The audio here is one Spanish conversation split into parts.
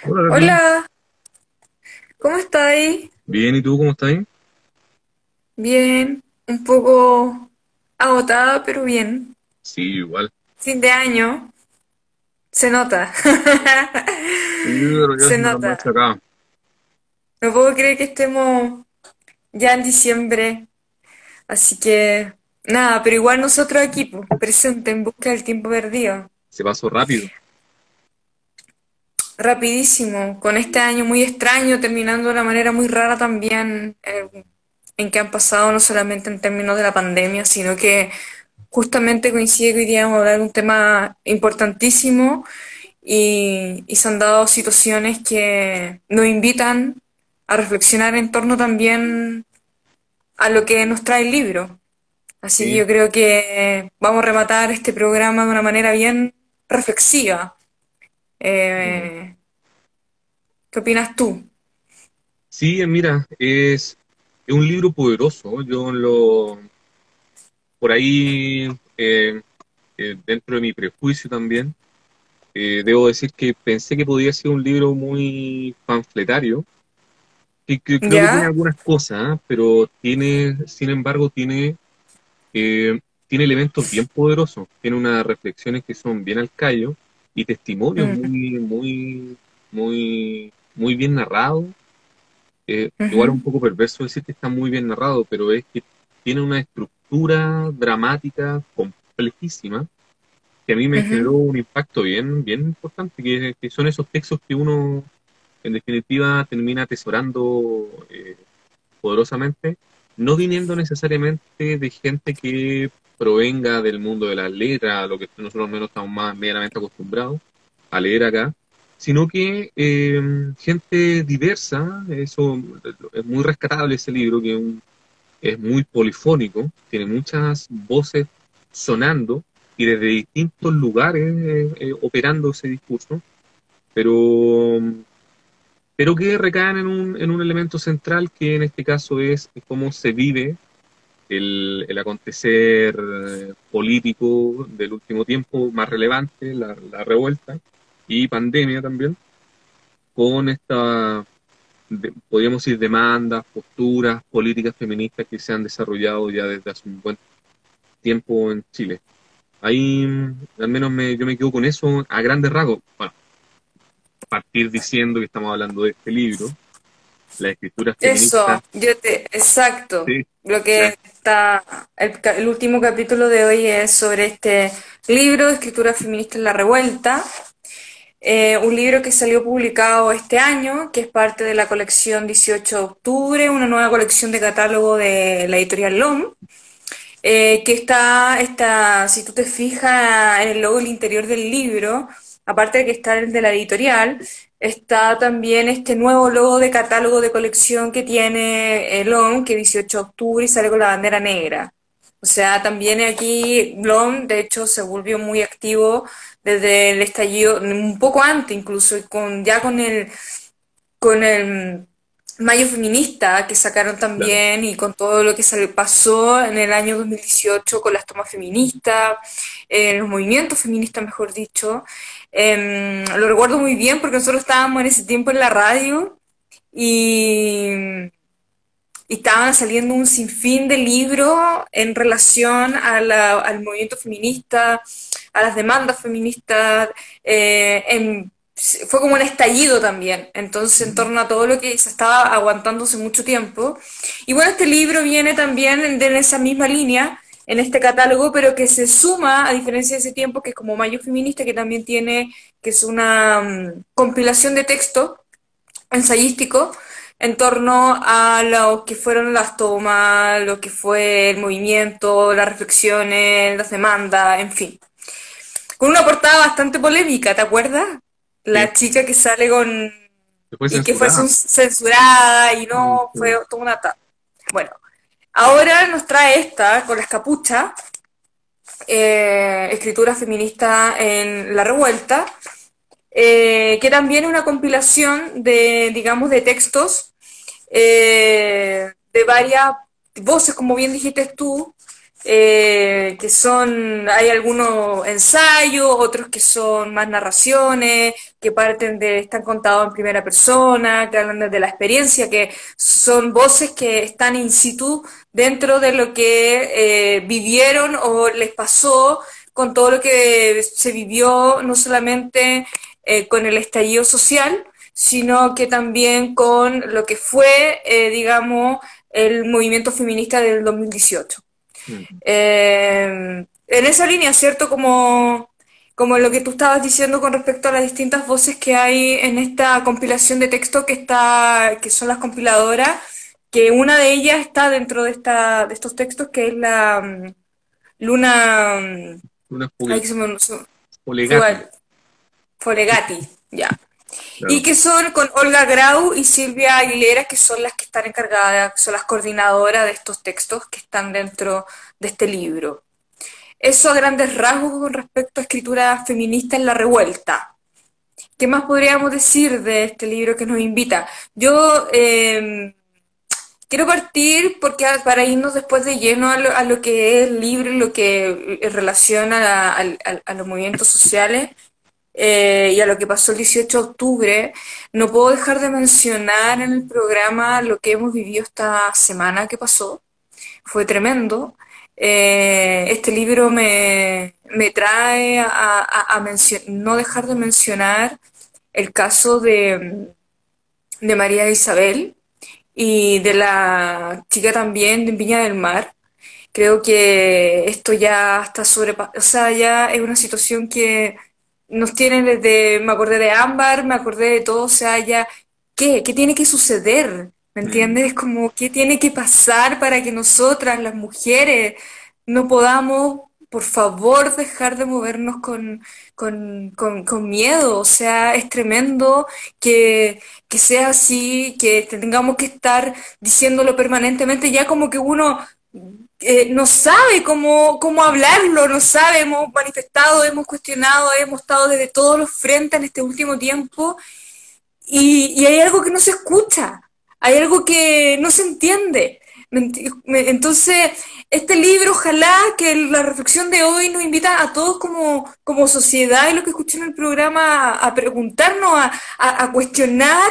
Hola, Carlín. Hola, ¿cómo estáis? Bien, ¿y tú cómo estás? Bien, un poco agotada, pero bien. Sí, igual. Fin de año, se nota. Sí, pero ya Se se nos nota. marcha acá. No puedo creer que estemos ya en diciembre, así que nada, pero igual nosotros aquí, pues, presente en busca del tiempo perdido. Se pasó rápido. Rapidísimo, con este año muy extraño, terminando de una manera muy rara también, en que han pasado no solamente en términos de la pandemia, sino que justamente coincide que hoy día vamos a hablar de un tema importantísimo y se han dado situaciones que nos invitan a reflexionar en torno también a lo que nos trae el libro. Así que Sí. yo creo que vamos a rematar este programa de una manera bien reflexiva. Mm. Eh, ¿Qué opinas tú? Sí, mira, es un libro poderoso. Por ahí, dentro de mi prejuicio también, debo decir que pensé que podía ser un libro muy panfletario, que creo que tiene ¿Ya? algunas cosas, ¿ah? Pero sin embargo, tiene elementos bien poderosos, tiene unas reflexiones que son bien al callo y testimonios Mm, muy bien narrados. Igual es un ujú, poco perverso decir que está muy bien narrado, pero es que tiene una estructura dramática complejísima que a mí me generó ujú, un impacto bien importante, que son esos textos que uno en definitiva termina atesorando poderosamente, no viniendo necesariamente de gente que provenga del mundo de las letras, a lo que nosotros al menos estamos más medianamente acostumbrados a leer acá, sino que gente diversa, eso es muy rescatable ese libro, es muy polifónico, tiene muchas voces sonando y desde distintos lugares operando ese discurso, pero que recaen en un elemento central que en este caso es cómo se vive el acontecer político del último tiempo más relevante, la revuelta y pandemia también, con podríamos decir, demandas, posturas, políticas feministas que se han desarrollado ya desde hace un buen tiempo en Chile. Ahí al menos yo me quedo con eso a grandes rasgos. Bueno, partir diciendo que estamos hablando de este libro, la escritura feminista. eso, exacto. Sí, Lo ya. que está, el último capítulo de hoy es sobre este libro, Escritura Feminista en la Revuelta, un libro que salió publicado este año, que es parte de la colección 18 de octubre, una nueva colección de catálogo de la editorial LOM, que si tú te fijas en el logo del interior del libro, aparte de que está el de la editorial, está también este nuevo logo de catálogo de colección que tiene LOM, que es 18 de octubre y sale con la bandera negra. O sea, también aquí LOM, de hecho, se volvió muy activo desde el estallido, un poco antes incluso, ya con el Mayo Feminista que sacaron Claro. también y con todo lo que pasó en el año 2018 con las tomas feministas, los movimientos feministas, mejor dicho. Lo recuerdo muy bien porque nosotros estábamos en ese tiempo en la radio y, y estaban saliendo un sinfín de libros en relación al movimiento feminista, a las demandas feministas, fue como un estallido también, entonces en torno a todo lo que se estaba aguantando hace mucho tiempo. Y bueno, este libro viene también en esa misma línea, en este catálogo, pero que se suma, a diferencia de ese tiempo, que es como Mayo Feminista, que también tiene, que es una compilación de textos ensayístico en torno a lo que fueron las tomas, lo que fue el movimiento, las reflexiones, las demandas, en fin. Con una portada bastante polémica, ¿te acuerdas? Sí, La chica que sale con... se fue y que fue censurada. censurada y no fue Sí. toda una... Bueno, ahora nos trae esta con las capuchas, escritura feminista en la revuelta, que también es una compilación de, digamos, de textos de varias voces, como bien dijiste tú, que son, hay algunos ensayos, otros que son más narraciones, que parten de, están contados en primera persona, que hablan de la experiencia, que son voces que están in situ dentro de lo que vivieron o les pasó con todo lo que se vivió, no solamente con el estallido social, sino que también con lo que fue, digamos, el movimiento feminista del 2018. Mm. En esa línea, ¿cierto? Como lo que tú estabas diciendo con respecto a las distintas voces que hay en esta compilación de texto que son las compiladoras, que una de ellas está dentro de estos textos, que es la Luna, Una ay, que se Polegati. Folegati, ya. Y Claro. que son con Olga Grau y Silvia Aguilera, que son las que están encargadas, son las coordinadoras de estos textos que están dentro de este libro. Eso a grandes rasgos con respecto a escritura feminista en la revuelta. ¿Qué más podríamos decir de este libro que nos invita? Yo quiero partir porque para irnos después de lleno a lo que es el libro y lo que relaciona a los movimientos sociales y a lo que pasó el 18 de octubre, no puedo dejar de mencionar en el programa lo que hemos vivido esta semana que pasó. Fue tremendo. Este libro me trae no dejar de mencionar el caso de María Isabel y de la chica también de Viña del Mar. Creo que esto ya está o sea, ya es una situación que nos tiene desde, me acordé de Ámbar, me acordé de todo, o sea, ya, ¿qué tiene que suceder? ¿Me Mm. entiendes? Como, ¿qué tiene que pasar para que nosotras, las mujeres, no podamos, por favor, dejar de movernos con miedo? O sea, es tremendo que sea así, que tengamos que estar diciéndolo permanentemente, ya como que uno no sabe cómo hablarlo, no sabe, hemos manifestado, hemos cuestionado, hemos estado desde todos los frentes en este último tiempo y hay algo que no se escucha, hay algo que no se entiende. Entonces, este libro, ojalá que la reflexión de hoy nos invita a todos como sociedad y lo que escuché en el programa a preguntarnos, a cuestionar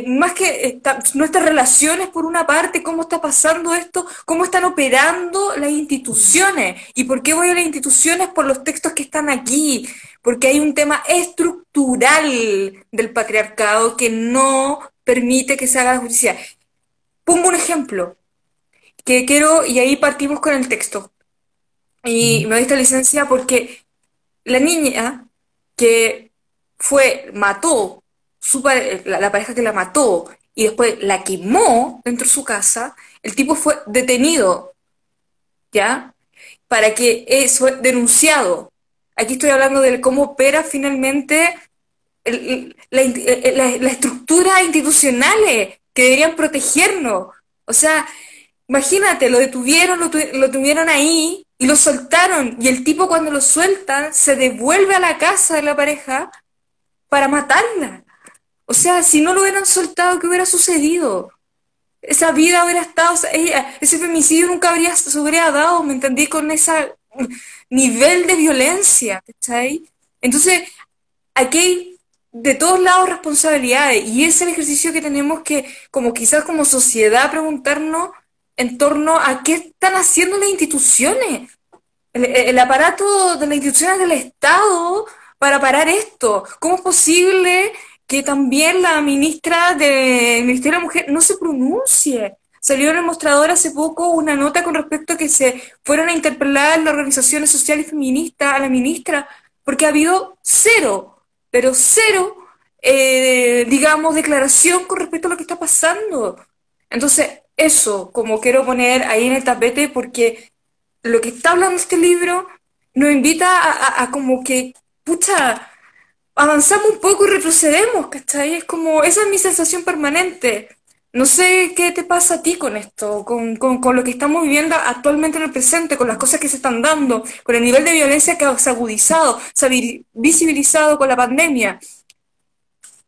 más que nuestras relaciones por una parte, cómo está pasando esto, cómo están operando las Mm. instituciones. ¿Y por qué voy a las instituciones? Por los textos que están aquí, porque hay un tema estructural del patriarcado que no permite que se haga la justicia. Pongo un ejemplo que quiero, y ahí partimos con el texto. Y Ujú. me doy esta licencia porque la niña que mató, la pareja que la mató y después la quemó dentro de su casa, el tipo fue detenido, ¿ya? Para que fue denunciado. Aquí estoy hablando de cómo opera finalmente la estructura institucionales que deberían protegernos. O sea, imagínate, lo tuvieron ahí y lo soltaron. Y el tipo cuando lo sueltan se devuelve a la casa de la pareja para matarla. O sea, si no lo hubieran soltado, ¿qué hubiera sucedido? Esa vida hubiera estado, o sea, ese femicidio nunca se hubiera dado, ¿me entendí? Con ese nivel de violencia, ¿cachai? Entonces, aquí hay de todos lados responsabilidades y ese es el ejercicio que tenemos que, como quizás como sociedad, preguntarnos en torno a qué están haciendo las instituciones, el aparato de las instituciones del Estado para parar esto. ¿Cómo es posible que también la ministra del Ministerio de la Mujer no se pronuncie? Salió en el mostrador hace poco una nota con respecto a que se fueron a interpelar las organizaciones sociales y feministas a la ministra, porque ha habido cero, pero cero, digamos, declaración con respecto a lo que está pasando. Entonces, eso, como quiero poner ahí en el tapete, porque lo que está hablando este libro nos invita a como que, pucha, avanzamos un poco y retrocedemos, ¿cachai? Es como, esa es mi sensación permanente. No sé qué te pasa a ti con esto, con lo que estamos viviendo actualmente en el presente, con las cosas que se están dando, con el nivel de violencia que se ha agudizado, se ha visibilizado con la pandemia.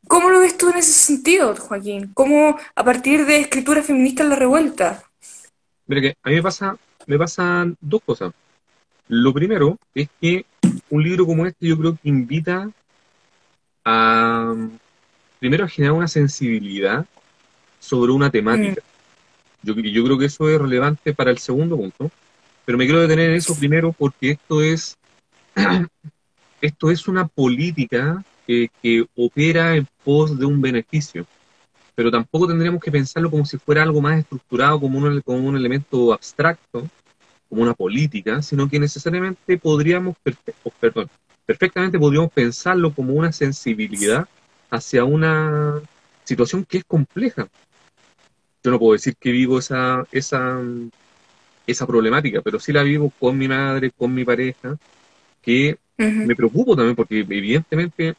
¿Cómo lo ves tú en ese sentido, Joaquín? ¿Cómo a partir de escritura feminista en la revuelta? Mira que a mí me pasa, me pasan dos cosas. Lo primero es que un libro como este yo creo que invita a, primero, a generar una sensibilidad sobre una Mm, temática. Yo creo que eso es relevante para el segundo punto, pero me quiero detener en eso primero porque esto es una política que opera en pos de un beneficio, pero tampoco tendríamos que pensarlo como si fuera algo más estructurado, como un elemento abstracto, como una política, sino que necesariamente perfectamente podríamos pensarlo como una sensibilidad hacia una situación que es compleja. Yo no puedo decir que vivo esa problemática, pero sí la vivo con mi madre, con mi pareja, que ujú, me preocupo también porque evidentemente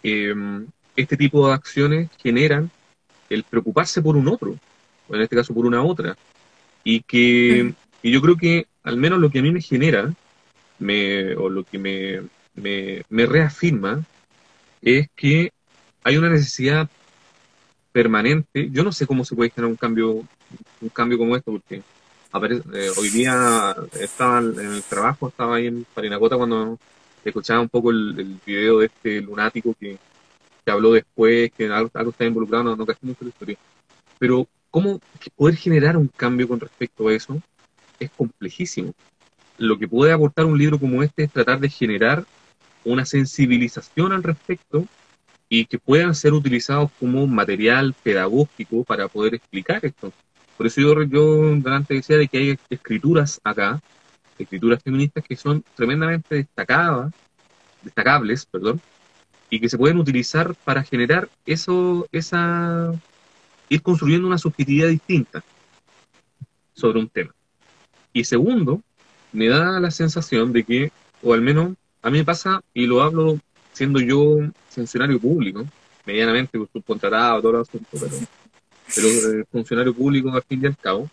eh, este tipo de acciones generan el preocuparse por un otro, o en este caso por una otra, y que ujú, y yo creo que al menos lo que a mí me genera, o lo que me reafirma, es que hay una necesidad permanente. Yo no sé cómo se puede generar un cambio como esto, porque hoy día estaba en el trabajo, estaba ahí en Parinacota cuando escuchaba un poco el video de este lunático que habló después, que algo está involucrado, no caché mucho la historia. Pero cómo poder generar un cambio con respecto a eso es complejísimo. Lo que puede aportar un libro como este es tratar de generar una sensibilización al respecto y que puedan ser utilizados como material pedagógico para poder explicar esto. Por eso yo delante decía de que hay escrituras acá, escrituras feministas que son tremendamente destacables, perdón, y que se pueden utilizar para generar ir construyendo una subjetividad distinta sobre un tema. Y segundo, me da la sensación de que, o al menos a mí me pasa, y lo hablo siendo yo funcionario público, medianamente subcontratado, todo el asunto, pero funcionario público al fin y al cabo,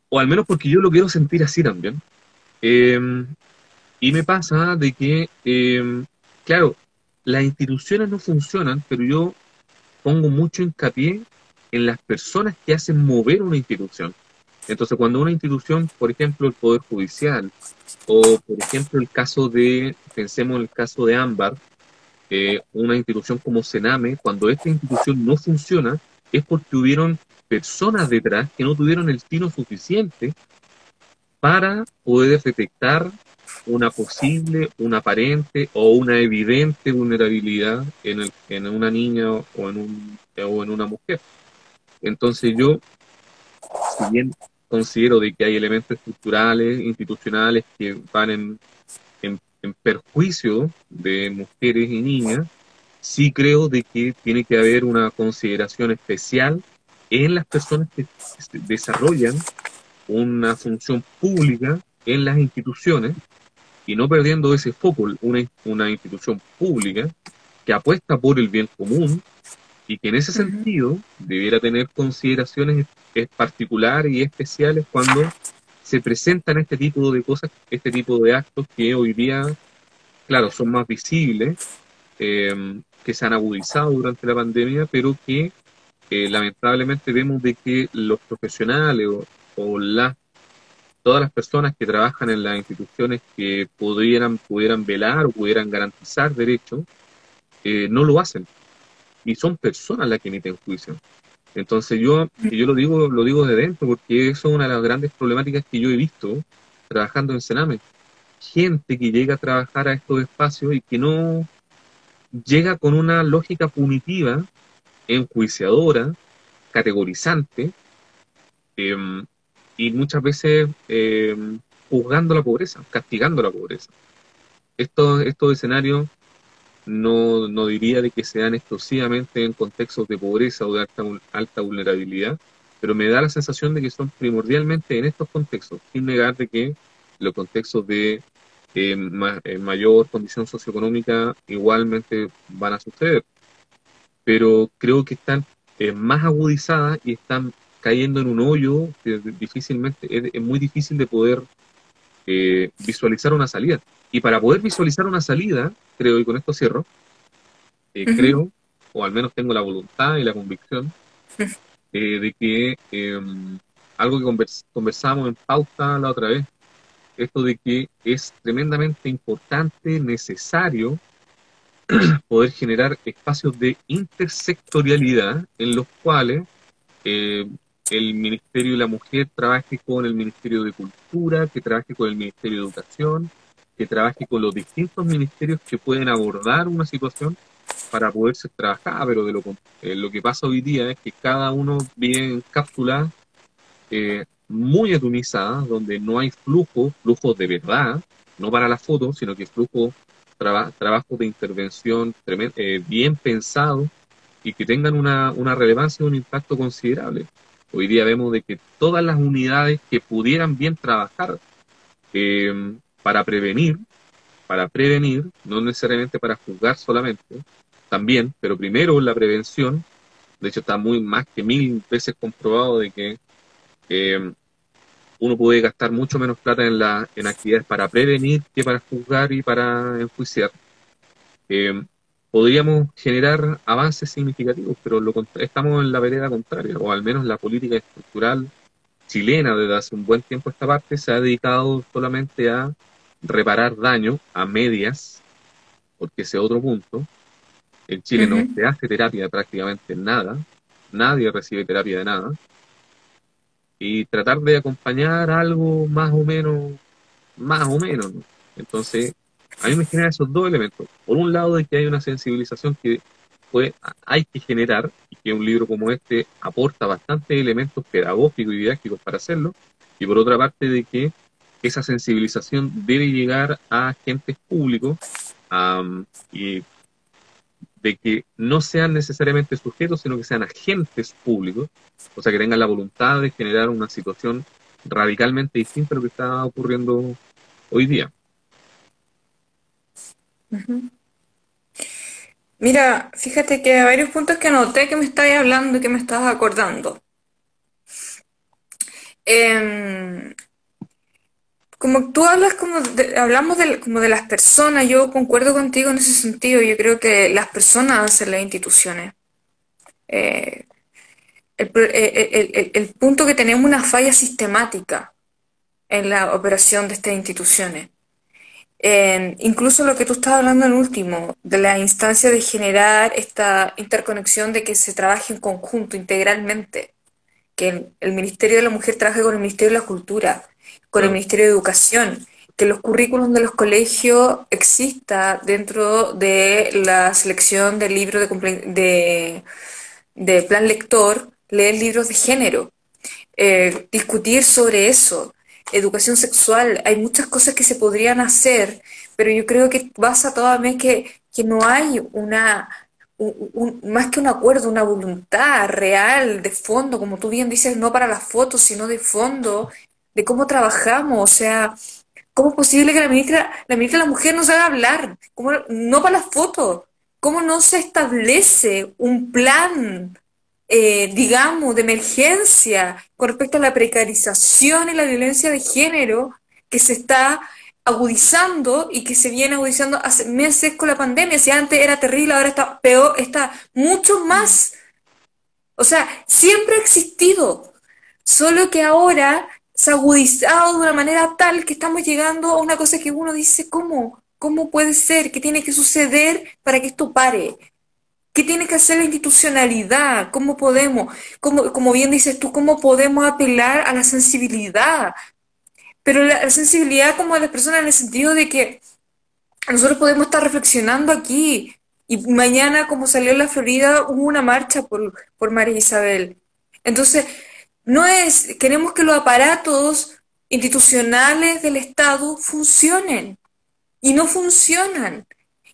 o al menos porque yo lo quiero sentir así también. Eh, y me pasa de que, claro, las instituciones no funcionan, pero yo pongo mucho hincapié en las personas que hacen mover una institución. Entonces, cuando una institución, por ejemplo, el Poder Judicial, o por ejemplo pensemos en el caso de Ámbar, una institución como Sename, cuando esta institución no funciona, es porque hubieron personas detrás que no tuvieron el tino suficiente para poder detectar una posible, una aparente o una evidente vulnerabilidad en una niña o en una mujer. Entonces yo, si bien considero de que hay elementos estructurales, institucionales que van en perjuicio de mujeres y niñas, sí creo de que tiene que haber una consideración especial en las personas que desarrollan una función pública en las instituciones y no perdiendo ese foco, una institución pública que apuesta por el bien común y que en ese ujú. sentido debiera tener consideraciones particulares y especiales cuando se presentan este tipo de cosas, este tipo de actos que hoy día, claro, son más visibles, que se han agudizado durante la pandemia, pero que lamentablemente vemos de que los profesionales o todas las personas que trabajan en las instituciones que pudieran velar o pudieran garantizar derechos, no lo hacen. Y son personas las que emiten juicio. Entonces yo lo digo de dentro, porque eso es una de las grandes problemáticas que yo he visto trabajando en Sename. Gente que llega a trabajar a estos espacios y que no llega con una lógica punitiva, enjuiciadora, categorizante, eh, y muchas veces juzgando la pobreza, castigando la pobreza. Estos escenarios no diría de que sean exclusivamente en contextos de pobreza o de alta vulnerabilidad, pero me da la sensación de que son primordialmente en estos contextos, sin negar de que los contextos de mayor condición socioeconómica igualmente van a suceder, pero creo que están más agudizadas y están cayendo en un hoyo que difícilmente, es muy difícil de poder visualizar una salida. Y para poder visualizar una salida, creo, y con esto cierro, Ujú, creo, o al menos tengo la voluntad y la convicción, de que algo que conversamos en pauta la otra vez, esto de que es tremendamente importante, necesario, poder generar espacios de intersectorialidad en los cuales eh, el Ministerio de la Mujer trabaje con el Ministerio de Cultura, que trabaje con el Ministerio de Educación, que trabaje con los distintos ministerios que pueden abordar una situación para poder ser trabajada, pero lo que pasa hoy día es que cada uno vive en cápsulas muy atomizadas, donde no hay flujos de verdad, no para las fotos, sino que trabajos de intervención bien pensados y que tengan una relevancia y un impacto considerable. Hoy día vemos de que todas las unidades que pudieran bien trabajar para prevenir, no necesariamente para juzgar solamente, también, pero primero la prevención. De hecho está muy más que 1000 veces comprobado de que eh, uno puede gastar mucho menos plata en actividades para prevenir que para juzgar y para enjuiciar. Eh, Podríamos generar avances significativos, pero estamos en la vereda contraria, o al menos la política estructural chilena desde hace un buen tiempo esta parte se ha dedicado solamente a reparar daño a medias, porque ese es otro punto. En Chile no Ujú. se hace terapia de prácticamente nada, nadie recibe terapia de nada, y tratar de acompañar algo más o menos, ¿no? Entonces, a mí me genera esos dos elementos. Por un lado, de que hay una sensibilización que hay que generar, y que un libro como este aporta bastantes elementos pedagógicos y didácticos para hacerlo, y por otra parte, de que esa sensibilización debe llegar a agentes públicos, y de que no sean necesariamente sujetos, sino que sean agentes públicos, o sea, que tengan la voluntad de generar una situación radicalmente distinta a lo que está ocurriendo hoy día. Ujú. Mira, fíjate que hay varios puntos que anoté que me estabas hablando y que me estabas acordando. Em, Como tú hablas hablamos como de las personas, yo concuerdo contigo en ese sentido. Yo creo que las personas hacen las instituciones. Eh, el punto que tenemos una falla sistemática en la operación de estas instituciones. Incluso lo que tú estabas hablando en último, de la instancia de generar esta interconexión de que se trabaje en conjunto, integralmente, que el Ministerio de la Mujer trabaje con el Ministerio de la Cultura, con el Claro, Ministerio de Educación, que los currículums de los colegios exista dentro de la selección del libro de plan lector, leer libros de género, discutir sobre eso, educación sexual, hay muchas cosas que se podrían hacer, pero yo creo que pasa toda vez que no hay más que un acuerdo, una voluntad real, de fondo, como tú bien dices, no para las fotos, sino de fondo, de cómo trabajamos, o sea, ¿cómo es posible que la ministra de la Mujer no se haga hablar? ¿Cómo, no para las fotos? ¿Cómo no se establece un plan, digamos, de emergencia con respecto a la precarización y la violencia de género que se está agudizando y que se viene agudizando hace meses con la pandemia? Si antes era terrible, ahora está peor, está mucho más. O sea, siempre ha existido, solo que ahora se ha agudizado de una manera tal que estamos llegando a una cosa que uno dice, ¿cómo? ¿Cómo puede ser? ¿Qué tiene que suceder para que esto pare? ¿Qué tiene que hacer la institucionalidad? ¿Cómo podemos? Como bien dices tú, ¿cómo podemos apelar a la sensibilidad? Pero la sensibilidad como de las personas en el sentido de que nosotros podemos estar reflexionando aquí y mañana, como salió en la Florida, hubo una marcha por María Isabel. Entonces, no es, queremos que los aparatos institucionales del Estado funcionen y no funcionan.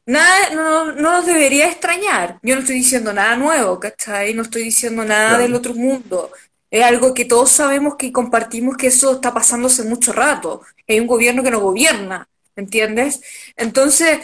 Nada, no nos debería extrañar. Yo no estoy diciendo nada nuevo, ¿cachai? No estoy diciendo nada del claro. otro mundo. Es algo que todos sabemos que compartimos que eso está pasando hace mucho rato. Hay un gobierno que no gobierna, ¿entiendes? Entonces,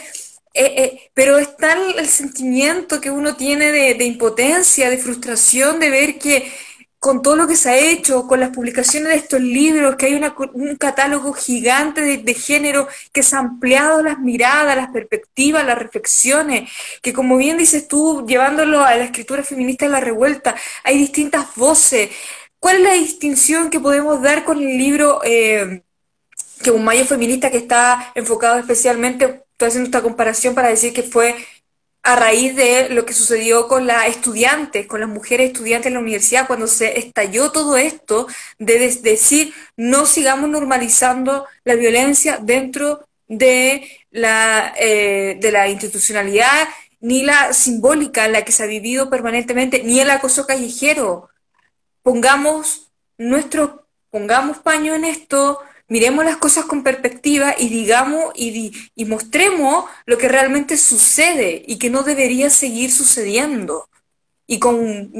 pero está el sentimiento que uno tiene de impotencia, de frustración, de ver que con todo lo que se ha hecho, con las publicaciones de estos libros, que hay un catálogo gigante de género que se ha ampliado las miradas, las perspectivas, las reflexiones, que como bien dices tú, llevándolo a la escritura feminista de la revuelta, hay distintas voces. ¿cuál es la distinción que podemos dar con el libro que un mayo feminista que está enfocado especialmente, estoy haciendo esta comparación para decir que fue a raíz de lo que sucedió con las estudiantes, con las mujeres estudiantes en la universidad, cuando se estalló todo esto, de decir no sigamos normalizando la violencia dentro de la institucionalidad, ni la simbólica en la que se ha vivido permanentemente, ni el acoso callejero. Pongamos pongamos paño en esto, miremos las cosas con perspectiva y digamos y mostremos lo que realmente sucede y que no debería seguir sucediendo. Y con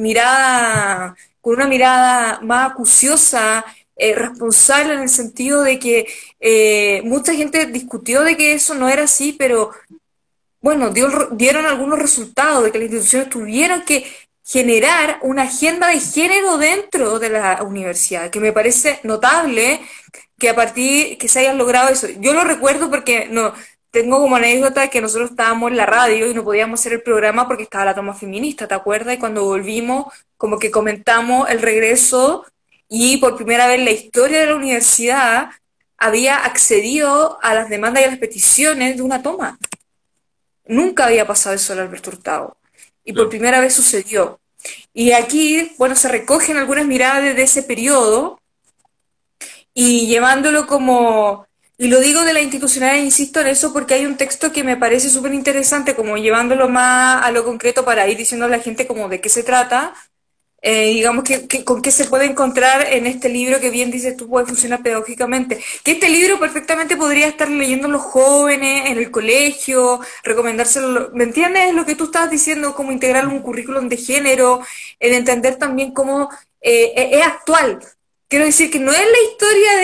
una mirada más acuciosa, responsable en el sentido de que mucha gente discutió de que eso no era así, pero bueno, dieron algunos resultados de que las instituciones tuvieran que generar una agenda de género dentro de la universidad, que me parece notable que a partir que se hayan logrado eso. Yo lo recuerdo porque no tengo como anécdota que nosotros estábamos en la radio y no podíamos hacer el programa porque estaba la toma feminista, ¿te acuerdas? Y cuando volvimos, como que comentamos el regreso y por primera vez en la historia de la universidad había accedido a las demandas y a las peticiones de una toma. Nunca había pasado eso en Alberto Hurtado. Y por Claro. primera vez sucedió. Y aquí, bueno, se recogen algunas miradas de ese periodo y llevándolo como... Y lo digo de la institucionalidad, insisto en eso, porque hay un texto que me parece súper interesante, como llevándolo más a lo concreto para ir diciendo a la gente como de qué se trata, digamos con qué se puede encontrar en este libro que bien dices tú puede funcionar pedagógicamente. Que este libro perfectamente podría estar leyendo los jóvenes en el colegio, recomendárselo, ¿me entiendes? Lo que tú estabas diciendo, cómo integrar un currículum de género, el entender también cómo es actual. Quiero decir que no es la historia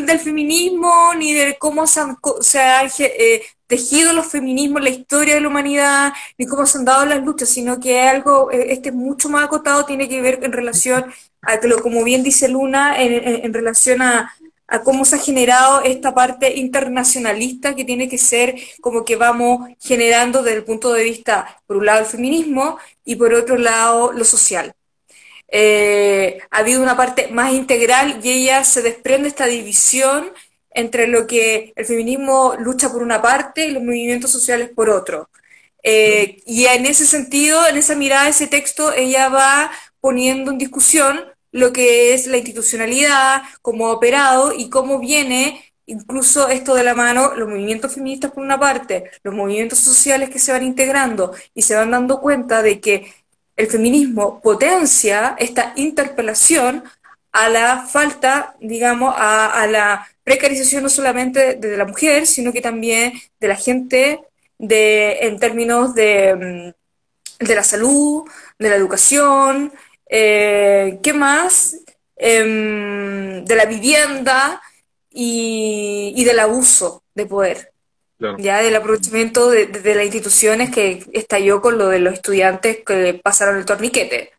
del feminismo ni de cómo se han tejido los feminismos en la historia de la humanidad, ni cómo se han dado las luchas, sino que es algo, este mucho más acotado, tiene que ver en relación a, como bien dice Luna, en relación a cómo se ha generado esta parte internacionalista que tiene que ser como que vamos generando desde el punto de vista, por un lado, el feminismo y por otro lado, lo social. Ha habido una parte más integral y ella se desprende esta división entre lo que el feminismo lucha por una parte y los movimientos sociales por otro. Y en ese sentido, en esa mirada, ese texto, ella va poniendo en discusión lo que es la institucionalidad, cómo ha operado y cómo viene incluso esto de la mano, los movimientos feministas por una parte, los movimientos sociales que se van integrando y se van dando cuenta de que el feminismo potencia esta interpelación a la falta, digamos, a la precarización no solamente de la mujer, sino que también de la gente en términos de la salud, de la educación, ¿qué más? De la vivienda y del abuso de poder Claro. ya del aprovechamiento de las instituciones que estalló con lo de los estudiantes que pasaron el torniquete.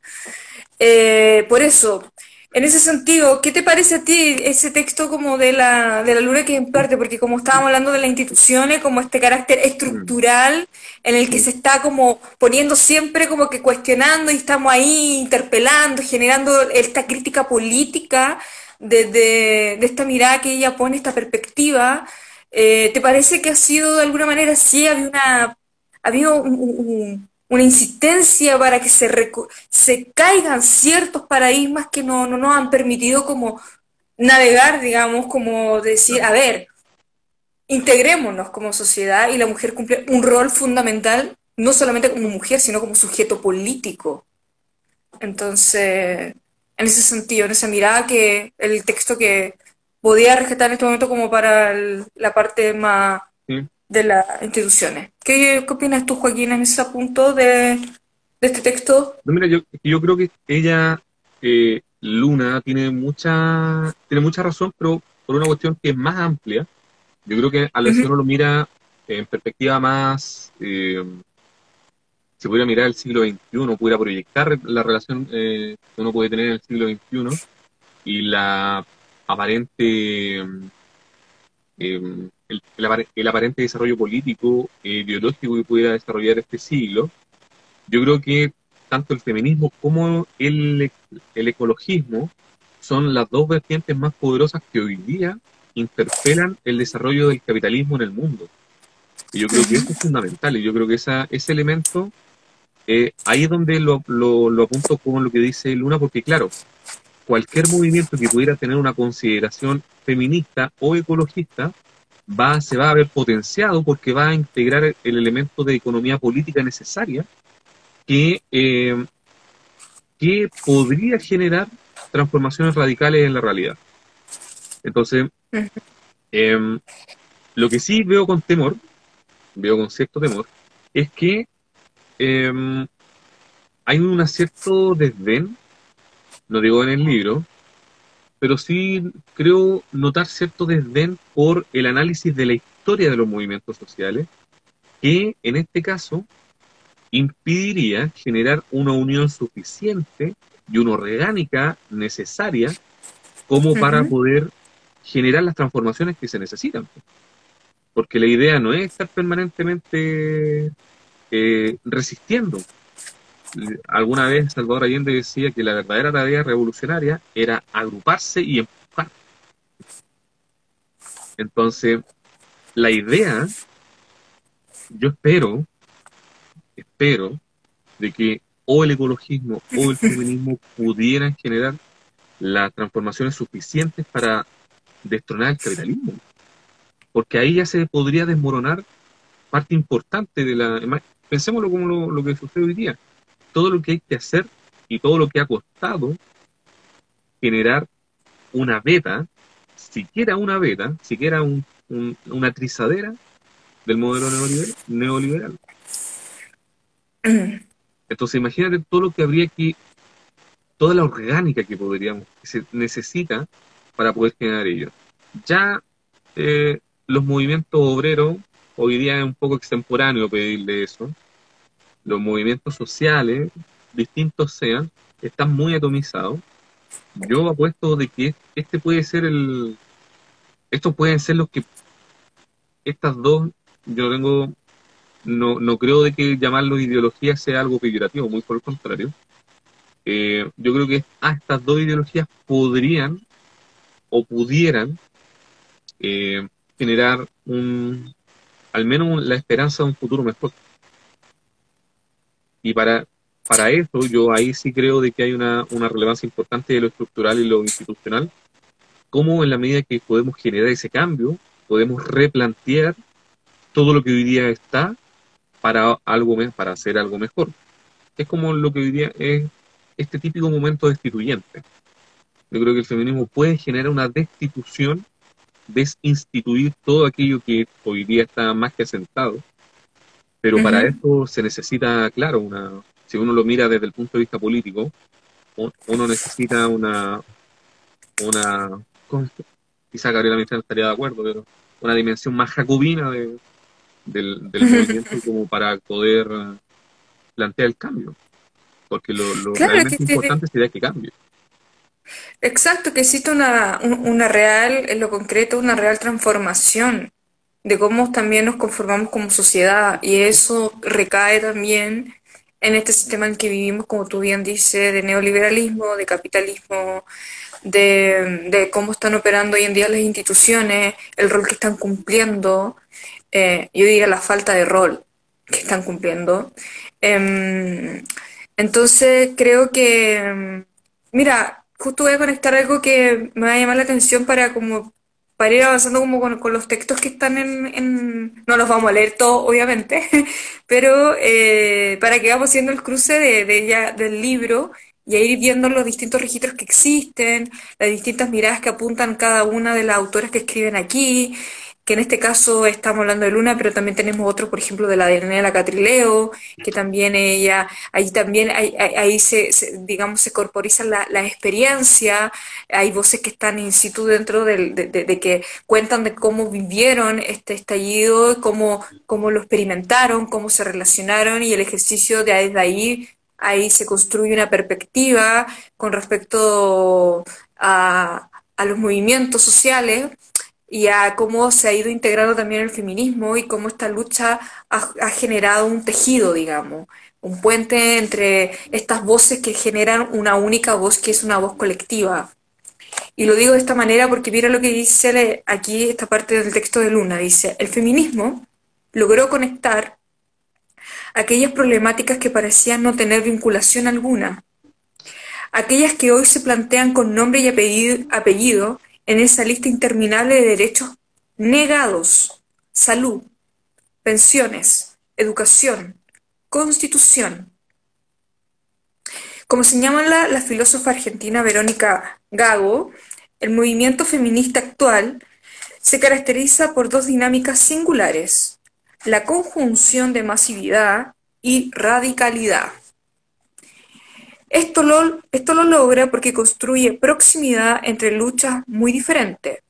Por eso, en ese sentido, ¿qué te parece a ti ese texto como de la Luna que imparte? Porque como estábamos hablando de las instituciones, como este carácter Mm. estructural en el que se está como poniendo siempre como que cuestionando y estamos ahí interpelando, generando esta crítica política de esta mirada que ella pone, esta perspectiva. ¿Te parece que ha sido de alguna manera sí, ha habido una insistencia para que se caigan ciertos paradigmas que no nos han permitido como navegar, digamos, como decir, Claro. a ver, integrémonos como sociedad y la mujer cumple un rol fundamental, no solamente como mujer, sino como sujeto político? Entonces, en ese sentido, en esa mirada que el texto que podía rescatar en este momento como para la parte más Sí. de las instituciones. ¿Qué opinas tú, Joaquín, en ese punto de este texto? No, mira, yo creo que ella, Luna, tiene mucha razón, pero por una cuestión que es más amplia. Yo creo que si Ujú. uno lo mira en perspectiva más, se pudiera mirar el siglo XXI, pudiera proyectar la relación que uno puede tener en el siglo XXI y la aparente, el aparente desarrollo político, ideológico que pudiera desarrollar este siglo. Yo creo que tanto el feminismo como el ecologismo son las dos vertientes más poderosas que hoy día interpelan el desarrollo del capitalismo en el mundo. Y yo creo que eso es fundamental, y yo creo que ese elemento, ahí es donde lo apunto con lo que dice Luna, porque claro, cualquier movimiento que pudiera tener una consideración feminista o ecologista se va a ver potenciado porque va a integrar el elemento de economía política necesaria que, que podría generar transformaciones radicales en la realidad. Entonces, eh, lo que sí veo con temor, veo con cierto temor, es que hay un cierto desdén, no digo en el libro, pero sí creo notar cierto desdén por el análisis de la historia de los movimientos sociales, que en este caso impediría generar una unión suficiente y una orgánica necesaria como para poder generar las transformaciones que se necesitan. Porque la idea no es estar permanentemente resistiendo. Alguna vez Salvador Allende decía que la verdadera tarea revolucionaria era agruparse y empujar. Entonces, la idea, yo espero, de que o el ecologismo o el feminismo pudieran generar las transformaciones suficientes para destronar el capitalismo. Porque ahí ya se podría desmoronar parte importante de la... Pensémoslo como lo que sucede hoy día. Todo lo que hay que hacer y todo lo que ha costado generar una beta, siquiera una trizadera del modelo neoliberal. Entonces imagínate todo lo que habría que, toda la orgánica que se necesita para poder generar ello. Ya los movimientos obreros, hoy día es un poco extemporáneo pedirle eso, los movimientos sociales, distintos sean, están muy atomizados. Yo apuesto de que estos pueden ser los que, estas dos, yo no creo de que llamarlos ideologías sea algo peyorativo, muy por el contrario. Yo creo que estas dos ideologías podrían o pudieran generar al menos la esperanza de un futuro mejor. Y para eso yo ahí sí creo de que hay una relevancia importante de lo estructural y lo institucional, cómo en la medida que podemos generar ese cambio, podemos replantear todo lo que hoy día está para hacer algo mejor. Es como lo que hoy día es este típico momento destituyente. Yo creo que el feminismo puede generar una destitución, desinstituir todo aquello que hoy día está más que asentado, pero para eso se necesita, claro, si uno lo mira desde el punto de vista político, uno necesita quizá Gabriela Mistral estaría de acuerdo, pero una dimensión más jacobina del movimiento como para poder plantear el cambio, porque lo Claro, realmente importante sería que cambie. exacto, que existe una real, en lo concreto, una real transformación de cómo también nos conformamos como sociedad y eso recae también en este sistema en el que vivimos, como tú bien dices, de neoliberalismo, de capitalismo, de cómo están operando hoy en día las instituciones, el rol que están cumpliendo, yo diría la falta de rol que están cumpliendo. Em, entonces creo que, mira, justo voy a conectar algo que me va a llamar la atención para ir avanzando como con los textos que están no los vamos a leer todos, obviamente, pero para que vamos haciendo el cruce del libro y a ir viendo los distintos registros que existen, las distintas miradas que apuntan cada una de las autoras que escriben aquí, que en este caso estamos hablando de Luna, pero también tenemos otro, por ejemplo, de la Daniela Catrileo, que también ella, ahí también, ahí digamos, se corporiza la experiencia, hay voces que están in situ dentro de que cuentan de cómo vivieron este estallido, cómo lo experimentaron, cómo se relacionaron y el ejercicio desde ahí se construye una perspectiva con respecto a los movimientos sociales y a cómo se ha ido integrando también el feminismo y cómo esta lucha ha generado un tejido, digamos, un puente entre estas voces que generan una única voz que es una voz colectiva. Y lo digo de esta manera porque mira lo que dice aquí esta parte del texto de Luna. Dice, el feminismo logró conectar aquellas problemáticas que parecían no tener vinculación alguna, aquellas que hoy se plantean con nombre y apellido en esa lista interminable de derechos negados: salud, pensiones, educación, constitución. Como señala la filósofa argentina Verónica Gago, el movimiento feminista actual se caracteriza por dos dinámicas singulares: la conjunción de masividad y radicalidad. Esto lo logra porque construye proximidad entre luchas muy diferentes.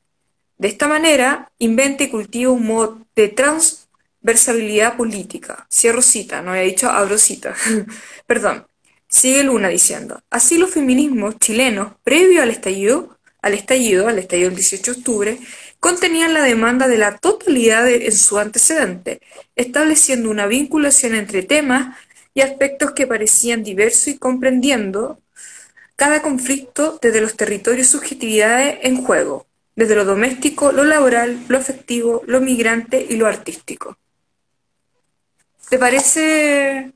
De esta manera, inventa y cultiva un modo de transversabilidad política. Cierro cita, no había dicho abro cita. Perdón. Sigue Luna diciendo, así los feminismos chilenos, previo al estallido del 18 de octubre, contenían la demanda de la totalidad en su antecedente, estableciendo una vinculación entre temas y aspectos que parecían diversos y comprendiendo cada conflicto desde los territorios y subjetividades en juego, desde lo doméstico, lo laboral, lo afectivo, lo migrante y lo artístico. ¿Te parece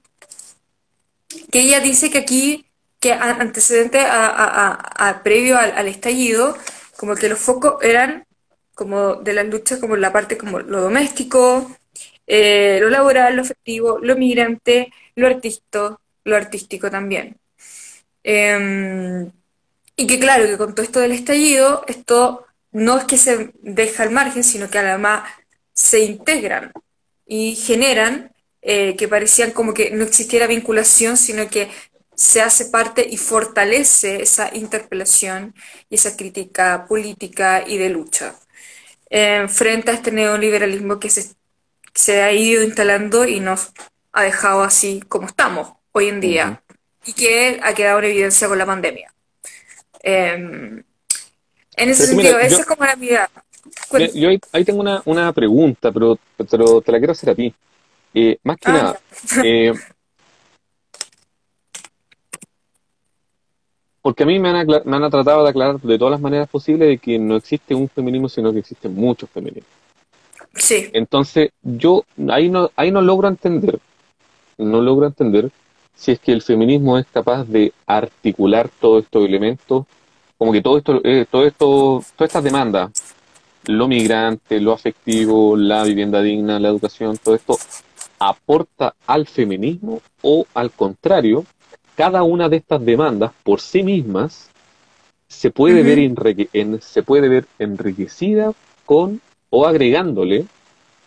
que ella dice que aquí, que antecedente previo al estallido, como que los focos eran como de las luchas, como la parte como lo doméstico, lo laboral, lo afectivo, lo migrante, lo artístico también? Y que claro, que con todo esto del estallido, esto no es que se deja al margen, sino que además se integran y generan que parecían como que no existiera vinculación, sino que se hace parte y fortalece esa interpelación y esa crítica política y de lucha frente a este neoliberalismo que se ha ido instalando y nos ha dejado así como estamos hoy en día y que ha quedado en evidencia con la pandemia. En ese Pero es que mira, sentido, esa es como la mirada. yo ahí tengo una pregunta, pero te la quiero hacer a ti. Más que Ah, nada, eh, porque a mí me han tratado de aclarar de todas las maneras posibles de que no existe un feminismo, sino que existen muchos feminismos. sí. Entonces, yo ahí no logro entender si es que el feminismo es capaz de articular todos estos elementos, como que todas estas demandas, lo migrante, lo afectivo, la vivienda digna, la educación, todo esto aporta al feminismo o al contrario, cada una de estas demandas por sí mismas Ujú. se puede ver enriquecida con o agregándole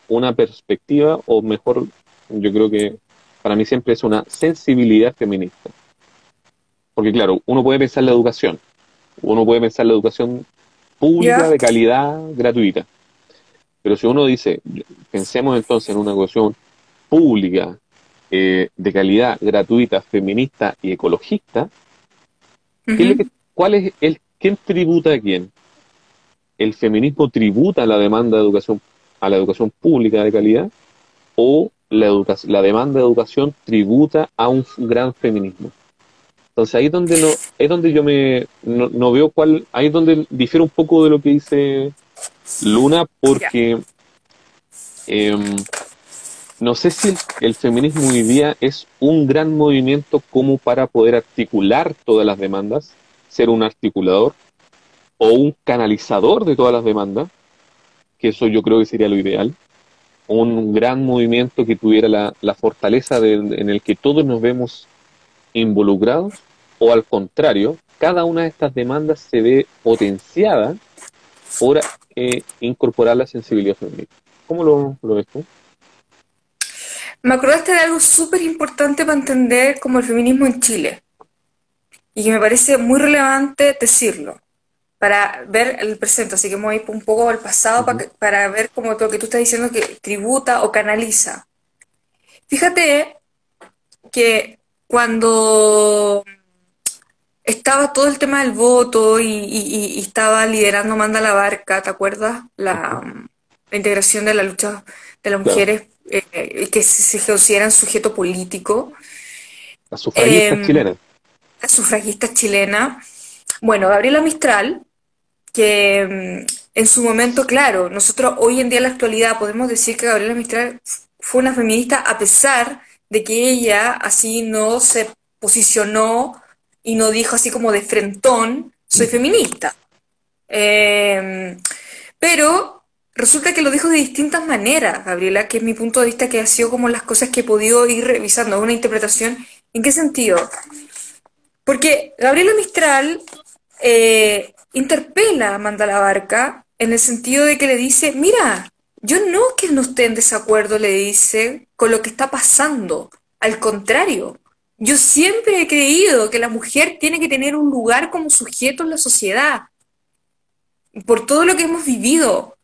una perspectiva, o mejor, yo creo que para mí siempre es una sensibilidad feminista. Porque claro, uno puede pensar la educación pública ¿Ya? de calidad gratuita, pero si uno dice, pensemos entonces en una educación pública de calidad gratuita, feminista y ecologista, ¿qué es lo que, Ujú. quién tributa a quién? ¿El feminismo tributa a la demanda de educación, a la educación pública de calidad o la demanda de educación tributa a un gran feminismo? Entonces ahí es donde ahí es donde yo no veo ahí es donde difiere un poco de lo que dice Luna, Ya. porque em, no sé si el feminismo hoy día es un gran movimiento como para poder articular todas las demandas, ser un articulador o un canalizador de todas las demandas, que eso yo creo que sería lo ideal. Un gran movimiento que tuviera la fortaleza en el que todos nos vemos involucrados, o al contrario, cada una de estas demandas se ve potenciada por incorporar la sensibilidad femenina. ¿Cómo lo ves tú? Me acordaste de algo súper importante para entender como el feminismo en Chile y que me parece muy relevante decirlo para ver el presente, así que me voy a ir un poco al pasado Ujú. para ver como lo que tú estás diciendo que tributa o canaliza. Fíjate que cuando estaba todo el tema del voto y estaba liderando Amanda Labarca, ¿te acuerdas? La integración de la lucha de las Claro, mujeres que se consideran sujeto político, las sufragistas eh, chilenas. sufragista chilena. Bueno, Gabriela Mistral, que en su momento, claro, nosotros hoy en día en la actualidad podemos decir que Gabriela Mistral fue una feminista a pesar de que ella así no se posicionó y no dijo así como de frentón, soy feminista. Eh, pero resulta que lo dijo de distintas maneras, Gabriela, que es mi punto de vista, que ha sido como las cosas que he podido ir revisando, una interpretación. ¿En qué sentido? Porque Gabriela Mistral interpela a Amanda Labarca en el sentido de que le dice, mira, yo no que no esté en desacuerdo, le dice, con lo que está pasando. Al contrario, yo siempre he creído que la mujer tiene que tener un lugar como sujeto en la sociedad, por todo lo que hemos vivido.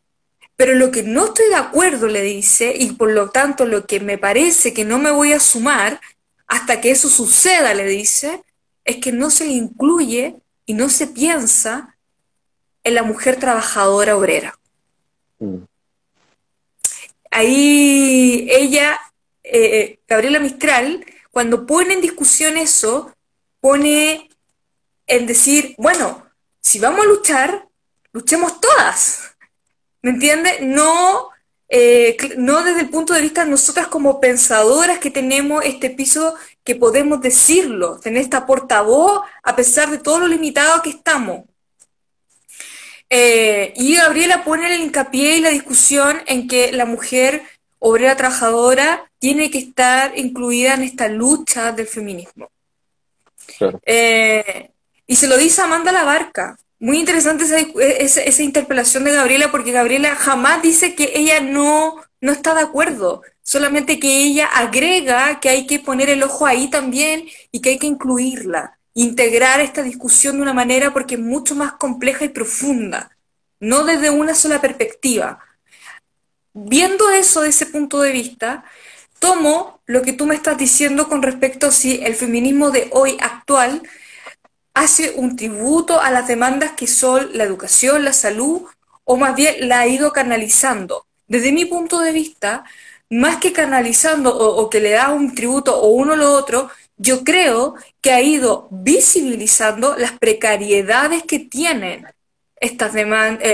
Pero lo que no estoy de acuerdo, le dice, y por lo tanto lo que me parece que no me voy a sumar hasta que eso suceda, le dice, es que no se le incluye y no se piensa en la mujer trabajadora obrera. Mm. Ahí ella, Gabriela Mistral, cuando pone en discusión eso, pone en decir, bueno, si vamos a luchar, luchemos todas. ¿Me entiendes? No, no desde el punto de vista de nosotras como pensadoras que tenemos este piso que podemos decirlo, tener esta portavoz a pesar de todo lo limitado que estamos. Y Gabriela pone el hincapié y la discusión en que la mujer obrera trabajadora tiene que estar incluida en esta lucha del feminismo. Claro. Y se lo dice Amanda Labarca. Muy interesante esa interpelación de Gabriela, porque Gabriela jamás dice que ella no está de acuerdo, solamente que ella agrega que hay que poner el ojo ahí también y que hay que incluirla, integrar esta discusión de una manera porque es mucho más compleja y profunda, no desde una sola perspectiva. Viendo eso de ese punto de vista, tomo lo que tú me estás diciendo con respecto a si el feminismo de hoy actual hace un tributo a las demandas que son la educación, la salud, o más bien la ha ido canalizando. Desde mi punto de vista, más que canalizando o que le da un tributo o uno o lo otro, yo creo que ha ido visibilizando las precariedades que tienen estas demandas,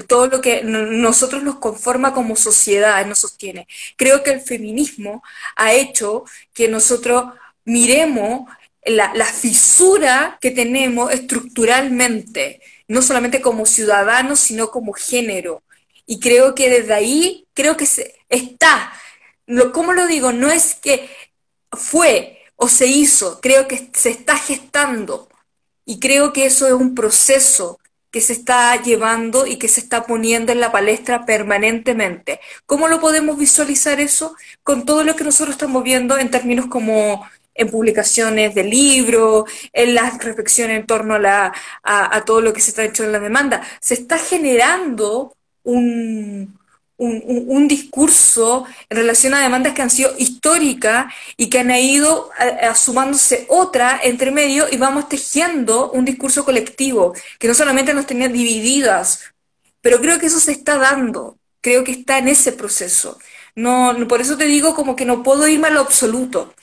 todo lo que nosotros nos conforma como sociedad, nos sostiene. Creo que el feminismo ha hecho que nosotros miremos la fisura que tenemos estructuralmente, no solamente como ciudadanos, sino como género. Y creo que desde ahí, creo que está. ¿Cómo lo digo? No es que fue o se hizo, creo que se está gestando. Y creo que eso es un proceso que se está llevando y que se está poniendo en la palestra permanentemente. ¿Cómo lo podemos visualizar eso? Con todo lo que nosotros estamos viendo en términos como en publicaciones de libros, en las reflexiones en torno a todo lo que se está hecho en la demanda. Se está generando un discurso en relación a demandas que han sido históricas y que han ido sumándose otra entre medio y vamos tejiendo un discurso colectivo que no solamente nos tenía divididas, pero creo que eso se está dando, creo que está en ese proceso. No, por eso te digo como que no puedo irme a lo absoluto.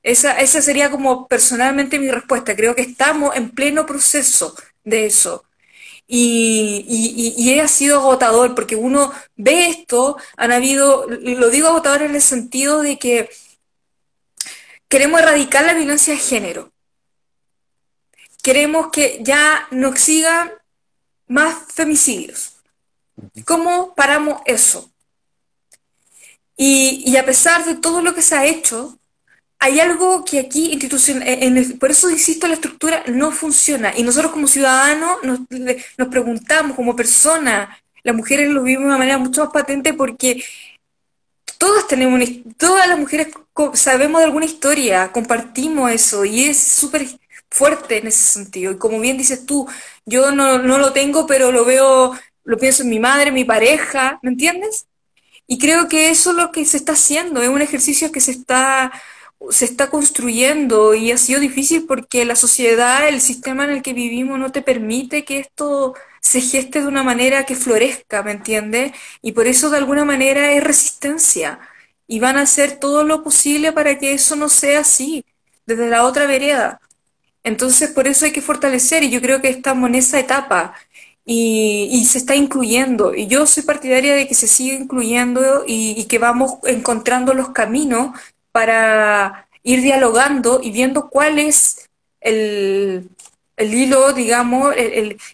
Esa sería como personalmente mi respuesta. Creo que estamos en pleno proceso de eso. Y ha sido agotador, porque uno ve esto, han habido, lo digo agotador en el sentido de que queremos erradicar la violencia de género. Queremos que ya no sigan más femicidios. ¿Cómo paramos eso? Y a pesar de todo lo que se ha hecho, hay algo que aquí por eso insisto, la estructura no funciona. Y nosotros como ciudadanos nos preguntamos, como personas, las mujeres lo vivimos de una manera mucho más patente porque todas las mujeres sabemos de alguna historia, compartimos eso y es súper fuerte en ese sentido. Y como bien dices tú, yo no lo tengo, pero lo veo, lo pienso en mi madre, mi pareja, ¿me entiendes? Y creo que eso es lo que se está haciendo, es un ejercicio que se está se está construyendo y ha sido difícil porque la sociedad, el sistema en el que vivimos no te permite que esto se geste de una manera que florezca, ¿me entiendes? Y por eso de alguna manera es resistencia y van a hacer todo lo posible para que eso no sea así, desde la otra vereda. Entonces, por eso hay que fortalecer y yo creo que estamos en esa etapa y se está incluyendo. Y yo soy partidaria de que se siga incluyendo y que vamos encontrando los caminos para ir dialogando y viendo cuál es el, el hilo, digamos,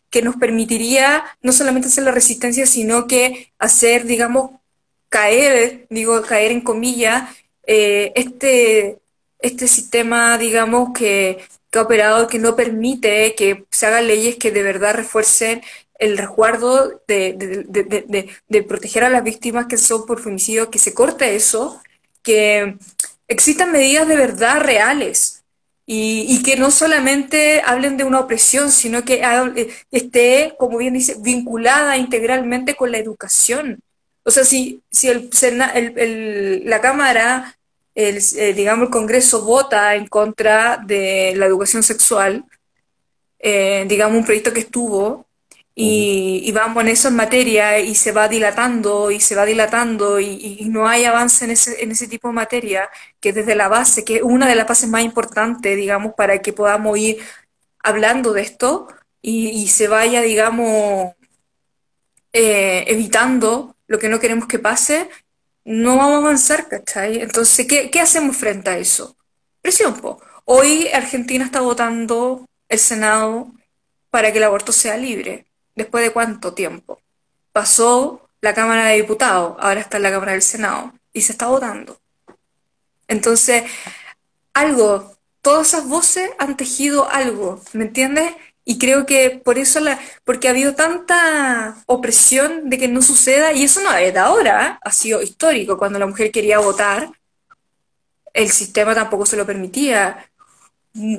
que nos permitiría no solamente hacer la resistencia, sino que hacer, digamos, caer, digo, caer en comillas, este sistema, digamos, que ha operado, que no permite que se hagan leyes que de verdad refuercen el resguardo de proteger a las víctimas que son por femicidio, que se corte eso, que existan medidas de verdad reales y que no solamente hablen de una opresión, sino que esté, como bien dice, vinculada integralmente con la educación. O sea, si la Cámara, digamos, el Congreso vota en contra de la educación sexual, digamos, un proyecto que estuvo, y vamos en eso en materia y se va dilatando y se va dilatando y no hay avance en ese tipo de materia, que desde la base, que es una de las bases más importantes, digamos, para que podamos ir hablando de esto y se vaya, digamos, evitando lo que no queremos que pase, no vamos a avanzar, ¿cachai? Entonces, ¿qué hacemos frente a eso? Presión, po. Hoy Argentina está votando el Senado para que el aborto sea libre. ¿Después de cuánto tiempo? Pasó la Cámara de Diputados, ahora está en la Cámara del Senado y se está votando. Entonces, algo, todas esas voces han tejido algo, ¿me entiendes? Y creo que por eso, porque ha habido tanta opresión de que no suceda, y eso no es de ahora, ¿eh? Ha sido histórico. Cuando la mujer quería votar, el sistema tampoco se lo permitía.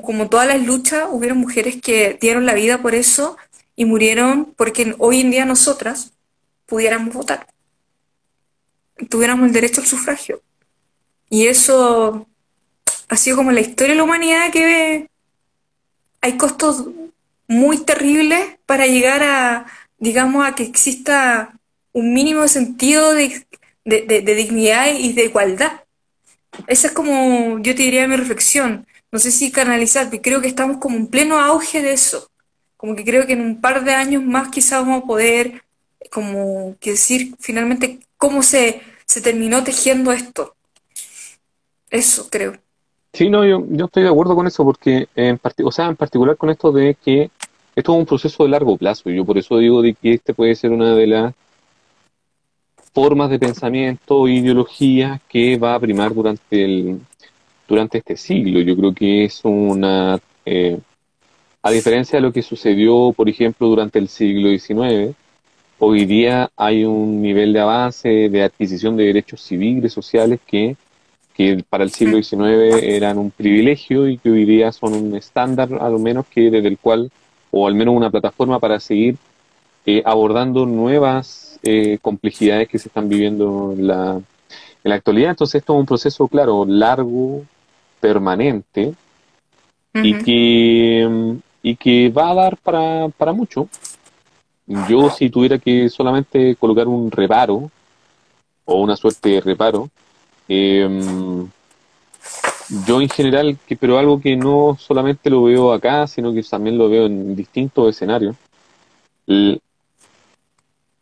Como todas las luchas, hubieron mujeres que dieron la vida por eso y murieron porque hoy en día nosotras pudiéramos votar, tuviéramos el derecho al sufragio. Y eso ha sido como la historia de la humanidad, que hay costos muy terribles para llegar a, digamos, a que exista un mínimo de sentido de dignidad y de igualdad. Esa es como, yo te diría mi reflexión. No sé si canalizar, pero creo que estamos como en pleno auge de eso. Como que creo que en un par de años más quizás vamos a poder, como que decir finalmente cómo se terminó tejiendo esto. Eso creo. Sí, no, yo estoy de acuerdo con eso porque o sea, en particular con esto de que esto es un proceso de largo plazo y yo por eso digo de que este puede ser una de las formas de pensamiento e ideología que va a primar durante este siglo. Yo creo que es a diferencia de lo que sucedió, por ejemplo, durante el siglo XIX, hoy día hay un nivel de avance, de adquisición de derechos civiles, sociales, que para el siglo XIX eran un privilegio y que hoy día son un estándar, al menos que desde el cual, o al menos una plataforma para seguir abordando nuevas complejidades que se están viviendo en la actualidad. Entonces esto es un proceso, claro, largo, permanente, y que va a dar para mucho. Yo, si tuviera que solamente colocar un reparo, o una suerte de reparo, yo en general, pero algo que no solamente lo veo acá, sino que también lo veo en distintos escenarios,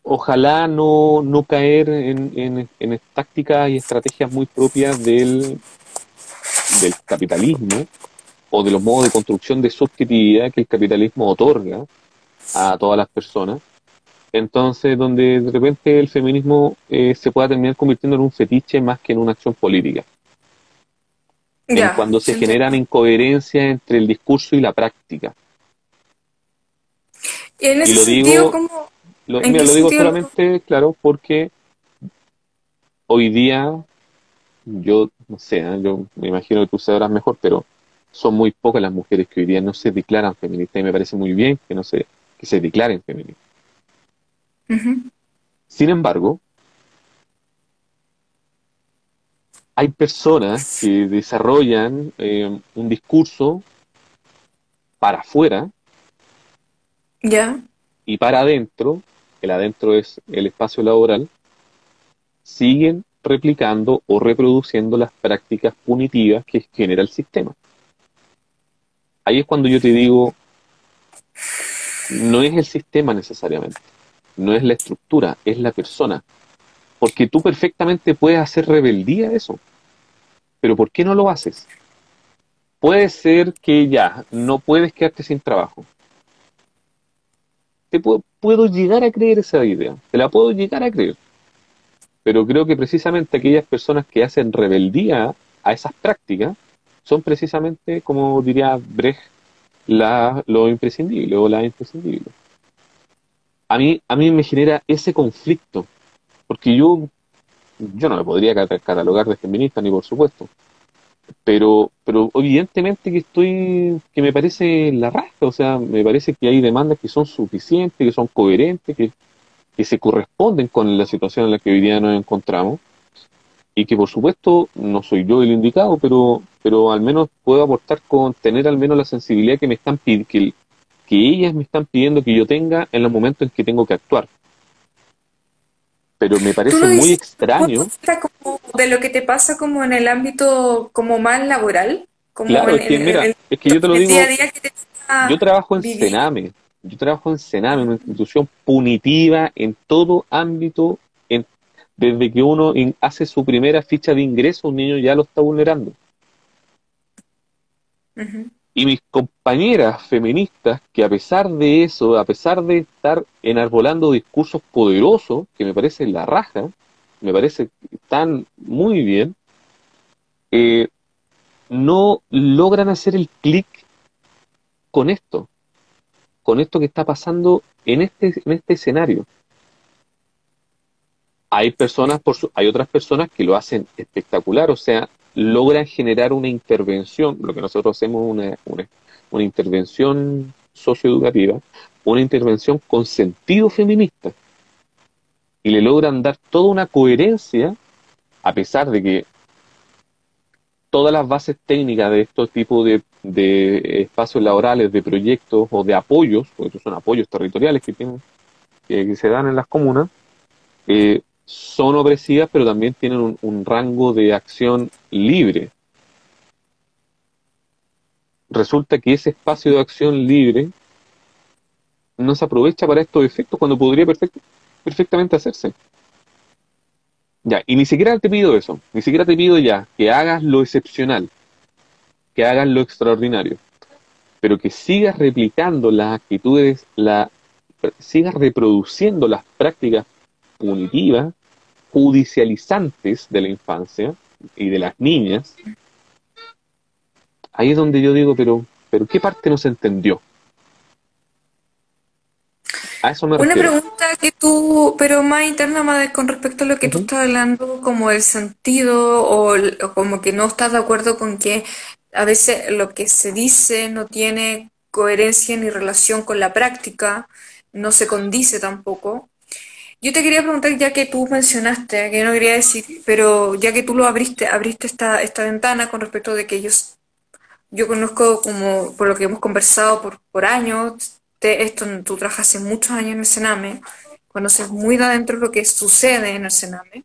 ojalá no caer en tácticas y estrategias muy propias del capitalismo o de los modos de construcción de subjetividad que el capitalismo otorga a todas las personas. Entonces, donde de repente el feminismo se pueda terminar convirtiendo en un fetiche más que en una acción política. Ya, Cuando se sí, generan incoherencias entre el discurso y la práctica. y en Y ese lo sentido, digo, ¿cómo, en mira, qué lo digo sentido? solamente, claro, porque hoy día, yo no sé, yo me imagino que tú sabrás mejor, pero son muy pocas las mujeres que hoy día no se declaran feministas y me parece muy bien que se declaren feministas. Ujú. Sin embargo, hay personas que desarrollan un discurso para afuera ¿Ya? y para adentro, el adentro es el espacio laboral, siguen replicando o reproduciendo las prácticas punitivas que genera el sistema. Ahí es cuando yo te digo, no es el sistema necesariamente, no es la estructura, es la persona. Porque tú perfectamente puedes hacer rebeldía a eso, pero ¿por qué no lo haces? Puede ser que ya no puedes quedarte sin trabajo. Puedo llegar a creer esa idea, te la puedo llegar a creer, pero creo que precisamente aquellas personas que hacen rebeldía a esas prácticas son precisamente, como diría Brecht, lo imprescindible o la imprescindible. A mí me genera ese conflicto, porque yo no me podría catalogar de feminista, ni por supuesto, pero evidentemente que me parece la rasca, o sea, me parece que hay demandas que son suficientes, que son coherentes, que se corresponden con la situación en la que hoy día nos encontramos, y que por supuesto no soy yo el indicado, pero al menos puedo aportar con tener al menos la sensibilidad que me están que ellas me están pidiendo que yo tenga en los momentos en que tengo que actuar. Pero me Tú parece lo muy dices desde el punto de extraño. vista como de lo que te pasa como en el ámbito como más laboral, como Claro, es que mira, es que yo te lo el día a digo, día que te yo toca trabajo en vivir. Sename, una institución punitiva en todo ámbito, desde que uno hace su primera ficha de ingreso, un niño ya lo está vulnerando. Ujú. Y mis compañeras feministas, que a pesar de eso, a pesar de estar enarbolando discursos poderosos, que me parece la raja, me parece que están muy bien, eh, no logran hacer el clic con con esto que está pasando en este escenario. Hay otras personas que lo hacen espectacular, o sea, logran generar una intervención, lo que nosotros hacemos una intervención socioeducativa, una intervención con sentido feminista, y le logran dar toda una coherencia, a pesar de que todas las bases técnicas de estos tipos de espacios laborales, de proyectos o de apoyos, porque estos son apoyos territoriales que se dan en las comunas, son opresivas, pero también tienen un rango de acción libre. Resulta que ese espacio de acción libre no se aprovecha para estos efectos cuando podría perfectamente hacerse. Ya, y ni siquiera te pido eso, ni siquiera te pido ya que hagas lo excepcional, que hagas lo extraordinario, pero que sigas replicando las actitudes, sigas reproduciendo las prácticas punitivas, judicializantes de la infancia y de las niñas. Ahí es donde yo digo, pero ¿qué parte no se entendió? A eso me Una refiero. pregunta que tú, pero más interna, más con respecto a lo que tú Ujú. estás hablando, como el sentido o como que no estás de acuerdo con que a veces lo que se dice no tiene coherencia ni relación con la práctica, no se condice tampoco. Yo te quería preguntar, ya que tú mencionaste, que no quería decir, pero ya que tú lo abriste esta ventana con respecto de que yo conozco como, por lo que hemos conversado por años, tú trabajas hace muchos años en el Sename, conoces muy de adentro lo que sucede en el Sename,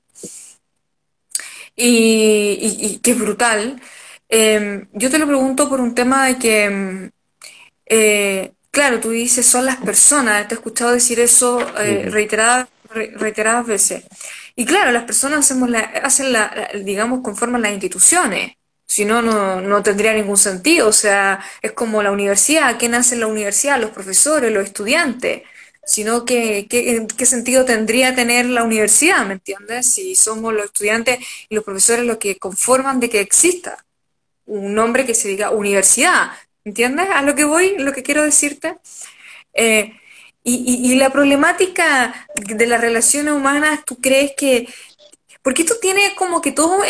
y que es brutal. Yo te lo pregunto por un tema de que claro, tú dices son las personas, te he escuchado decir eso Ujú. reiteradas veces. Y claro, las personas digamos, conforman las instituciones. Si no, no tendría ningún sentido. O sea, es como la universidad. ¿Quién hace la universidad? Los profesores, los estudiantes. Sino ¿qué sentido tendría tener la universidad? ¿Me entiendes? Si somos los estudiantes y los profesores los que conforman de que exista un nombre que se diga universidad. ¿Entiendes a lo que voy, lo que quiero decirte? Eh, y la problemática de las relaciones humanas, ¿tú crees que... Porque esto tiene como que todo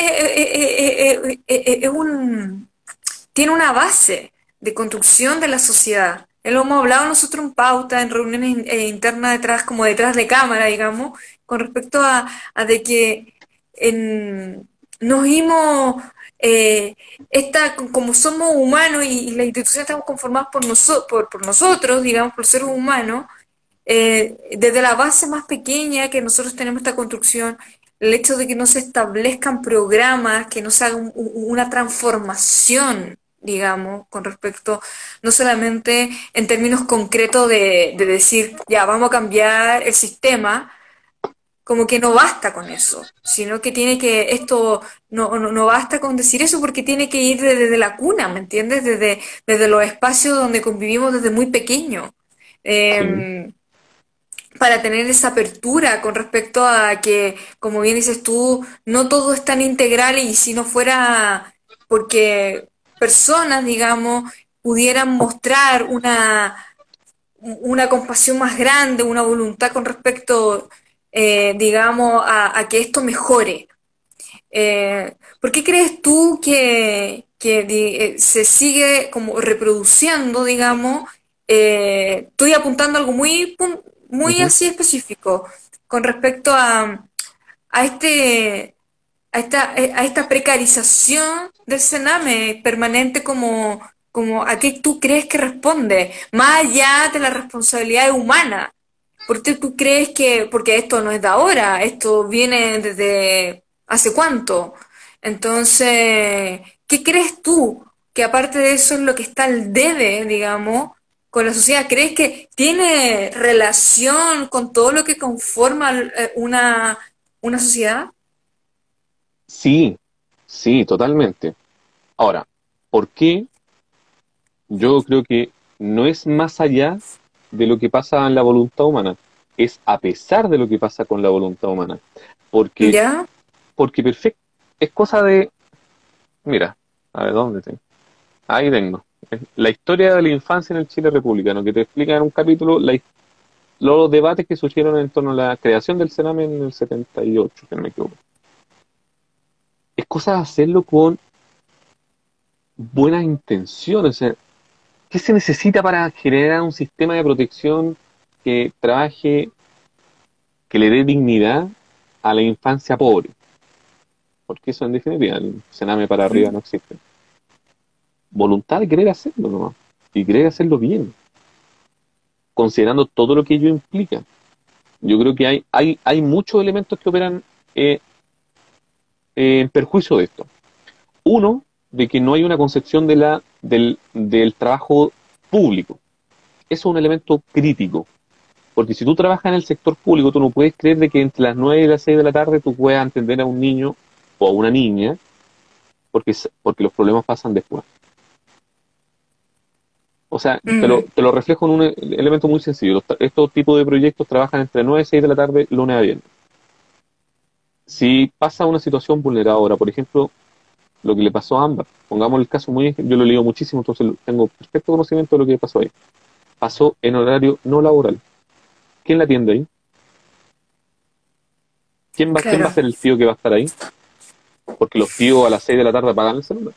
tiene una base de construcción de la sociedad. Lo hemos hablado nosotros en pauta, en reuniones internas detrás, como detrás de cámara, digamos, con respecto a de que en, nos hemos, como somos humanos y las instituciones estamos conformadas por nosotros, digamos, por seres humanos, desde la base más pequeña que nosotros tenemos esta construcción, el hecho de que no se establezcan programas, que no se haga una transformación, digamos, con respecto, no solamente en términos concretos de decir, ya, vamos a cambiar el sistema, como que no basta con eso, sino que tiene que, esto no basta con decir eso porque tiene que ir desde la cuna, ¿me entiendes? Desde los espacios donde convivimos desde muy pequeño. Sí, Para tener esa apertura con respecto a que, como bien dices tú, no todo es tan integral y si no fuera porque personas, digamos, pudieran mostrar una compasión más grande, una voluntad con respecto, digamos, a que esto mejore. ¿Por qué crees tú que se sigue como reproduciendo, digamos? Estoy apuntando a algo muy ujú. así específico con respecto a esta precarización del Sename permanente como a qué tú crees que responde, más allá de la responsabilidad humana. ¿Por qué tú crees que, porque esto no es de ahora, esto viene desde hace cuánto? Entonces, ¿qué crees tú que aparte de eso es lo que está al debe, digamos, con la sociedad? ¿Crees que tiene relación con todo lo que conforma una sociedad? Sí, sí, totalmente. Ahora, ¿por qué? Yo creo que no es más allá de lo que pasa en la voluntad humana, es a pesar de lo que pasa con la voluntad humana. Porque, ¿Ya? porque perfecto, es cosa de, mira, a ver, ¿dónde tengo? Ahí tengo. Es la historia de la infancia en el Chile republicano, que te explica en un capítulo los debates que surgieron en torno a la creación del Sename en el 78, que no me equivoco. Es cosa de hacerlo con buenas intenciones. O sea, ¿qué se necesita para generar un sistema de protección que trabaje, que le dé dignidad a la infancia pobre? Porque eso en definitiva, el cename para arriba no existe. Voluntad de querer hacerlo nomás, y querer hacerlo bien, considerando todo lo que ello implica. Yo creo que hay muchos elementos que operan eh, en perjuicio de esto. Uno, de que no hay una concepción del trabajo público. Eso es un elemento crítico. Porque si tú trabajas en el sector público, tú no puedes creer de que entre las 9 y las 6 de la tarde tú puedas atender a un niño o a una niña, porque los problemas pasan después. O sea, Mm, te lo reflejo en un elemento muy sencillo. Estos tipos de proyectos trabajan entre 9 y 6 de la tarde, lunes a viernes. Si pasa una situación vulneradora, por ejemplo, lo que le pasó a Ámbar, pongamos el caso yo lo he leído muchísimo, entonces tengo perfecto conocimiento de lo que pasó ahí. Pasó en horario no laboral. ¿Quién la atiende ahí? ¿Quién va a claro. ser el tío que va a estar ahí? Porque los tíos a las 6 de la tarde apagan el celular.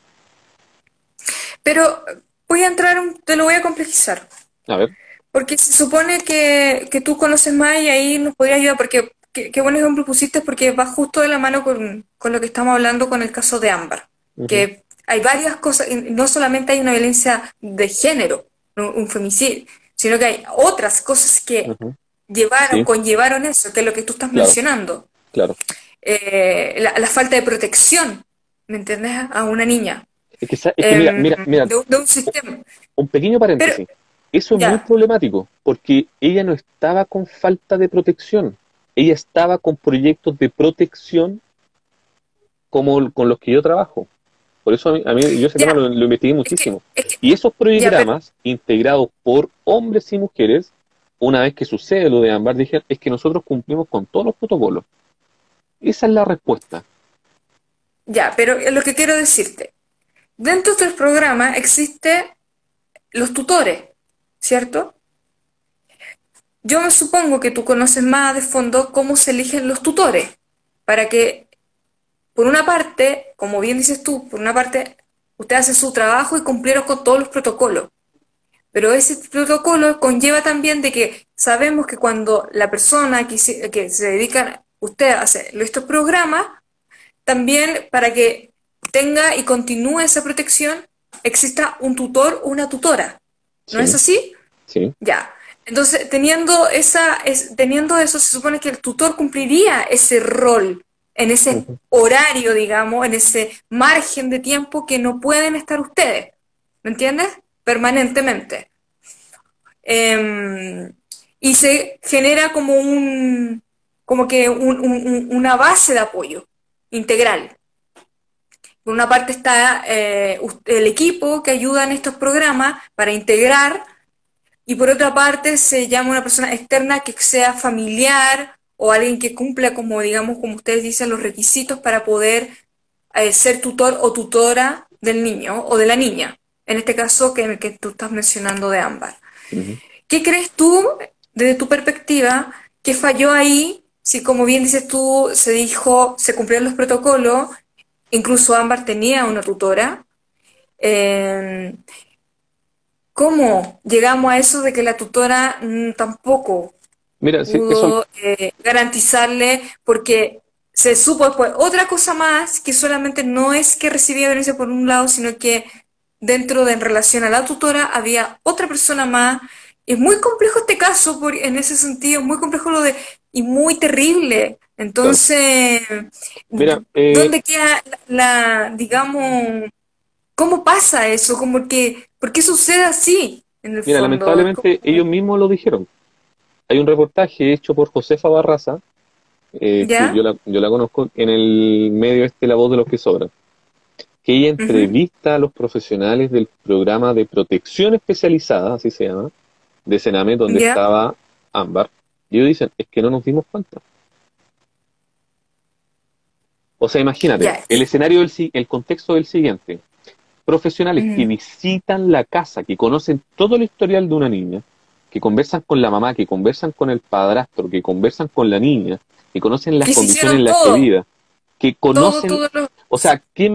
Pero voy a entrar, te lo voy a complejizar. A ver. Porque se supone que tú conoces más y ahí nos podrías ayudar, porque qué buen ejemplo pusiste, porque va justo de la mano con lo que estamos hablando con el caso de Ámbar, Ujú, que hay varias cosas, y no solamente hay una violencia de género, un femicidio, sino que hay otras cosas que ujú. Sí, conllevaron eso, que es lo que tú estás claro, mencionando. claro. La falta de protección, ¿me entiendes? A una niña, Es que mira, mira, mira, de un sistema. un pequeño Pero, paréntesis. Eso es muy ya, problemático, porque ella no estaba con falta de protección. Ella estaba con proyectos de protección como con los que yo trabajo. Por eso yo ese tema ya, lo investigué muchísimo. Y esos ya, pero programas, integrados por hombres y mujeres, una vez que sucede lo de Ámbar, dijeron, es que nosotros cumplimos con todos los protocolos. Esa es la respuesta. ya, pero lo que quiero decirte, dentro del programa existen los tutores, ¿cierto? Yo me supongo que tú conoces más de fondo cómo se eligen los tutores, para que, por una parte, como bien dices tú, por una parte, usted hace su trabajo y cumplieron con todos los protocolos, pero ese protocolo conlleva también de que sabemos que cuando la persona que se dedica, usted hace estos programas, también para que tenga y continúe esa protección, exista un tutor o una tutora. ¿No es Sí, así? sí. Ya. Entonces, teniendo eso, se supone que el tutor cumpliría ese rol en ese Ujú. horario, digamos, en ese margen de tiempo que no pueden estar ustedes. ¿Me entiendes? Permanentemente. Em, y se genera una base de apoyo integral. Por una parte está el equipo que ayuda en estos programas para integrar, y por otra parte se llama una persona externa que sea familiar o alguien que cumpla, como digamos, como ustedes dicen, los requisitos para poder ser tutor o tutora del niño o de la niña. En este caso que tú estás mencionando de Ámbar. Ujú. ¿Qué crees tú, desde tu perspectiva, que falló ahí? Si, como bien dices tú, se cumplieron los protocolos, incluso Ámbar tenía una tutora. eh, ¿Cómo llegamos a eso de que la tutora tampoco Mira, sí, eso, pudo garantizarle? Porque se supo después otra cosa más, que solamente no es que recibía violencia por un lado, sino que en relación a la tutora había otra persona más. Es muy complejo este caso en ese sentido, muy complejo y muy terrible. claro. Entonces, Mira, ¿dónde queda digamos, cómo pasa eso? ¿Por qué sucede así en el mira, fondo? Es lamentablemente ellos mismos lo dijeron. Hay un reportaje hecho por Josefa Barraza, que ¿Ya? yo la conozco, en el medio La Voz de los que Sobran, que ella Ujú. entrevista a los profesionales del programa de protección especializada, así se llama, de Sename, donde ¿Ya? estaba Ámbar, y ellos dicen, es que no nos dimos cuenta. O sea, imagínate, Ya. el escenario, el contexto del siguiente. Profesionales que Ujú. visitan la casa, que conocen todo el historial de una niña, que conversan con la mamá, que conversan con el padrastro, que conversan con la niña, que conocen las Y se condiciones hicieron en las que todo, vive, que conocen, todo lo... o sea, qué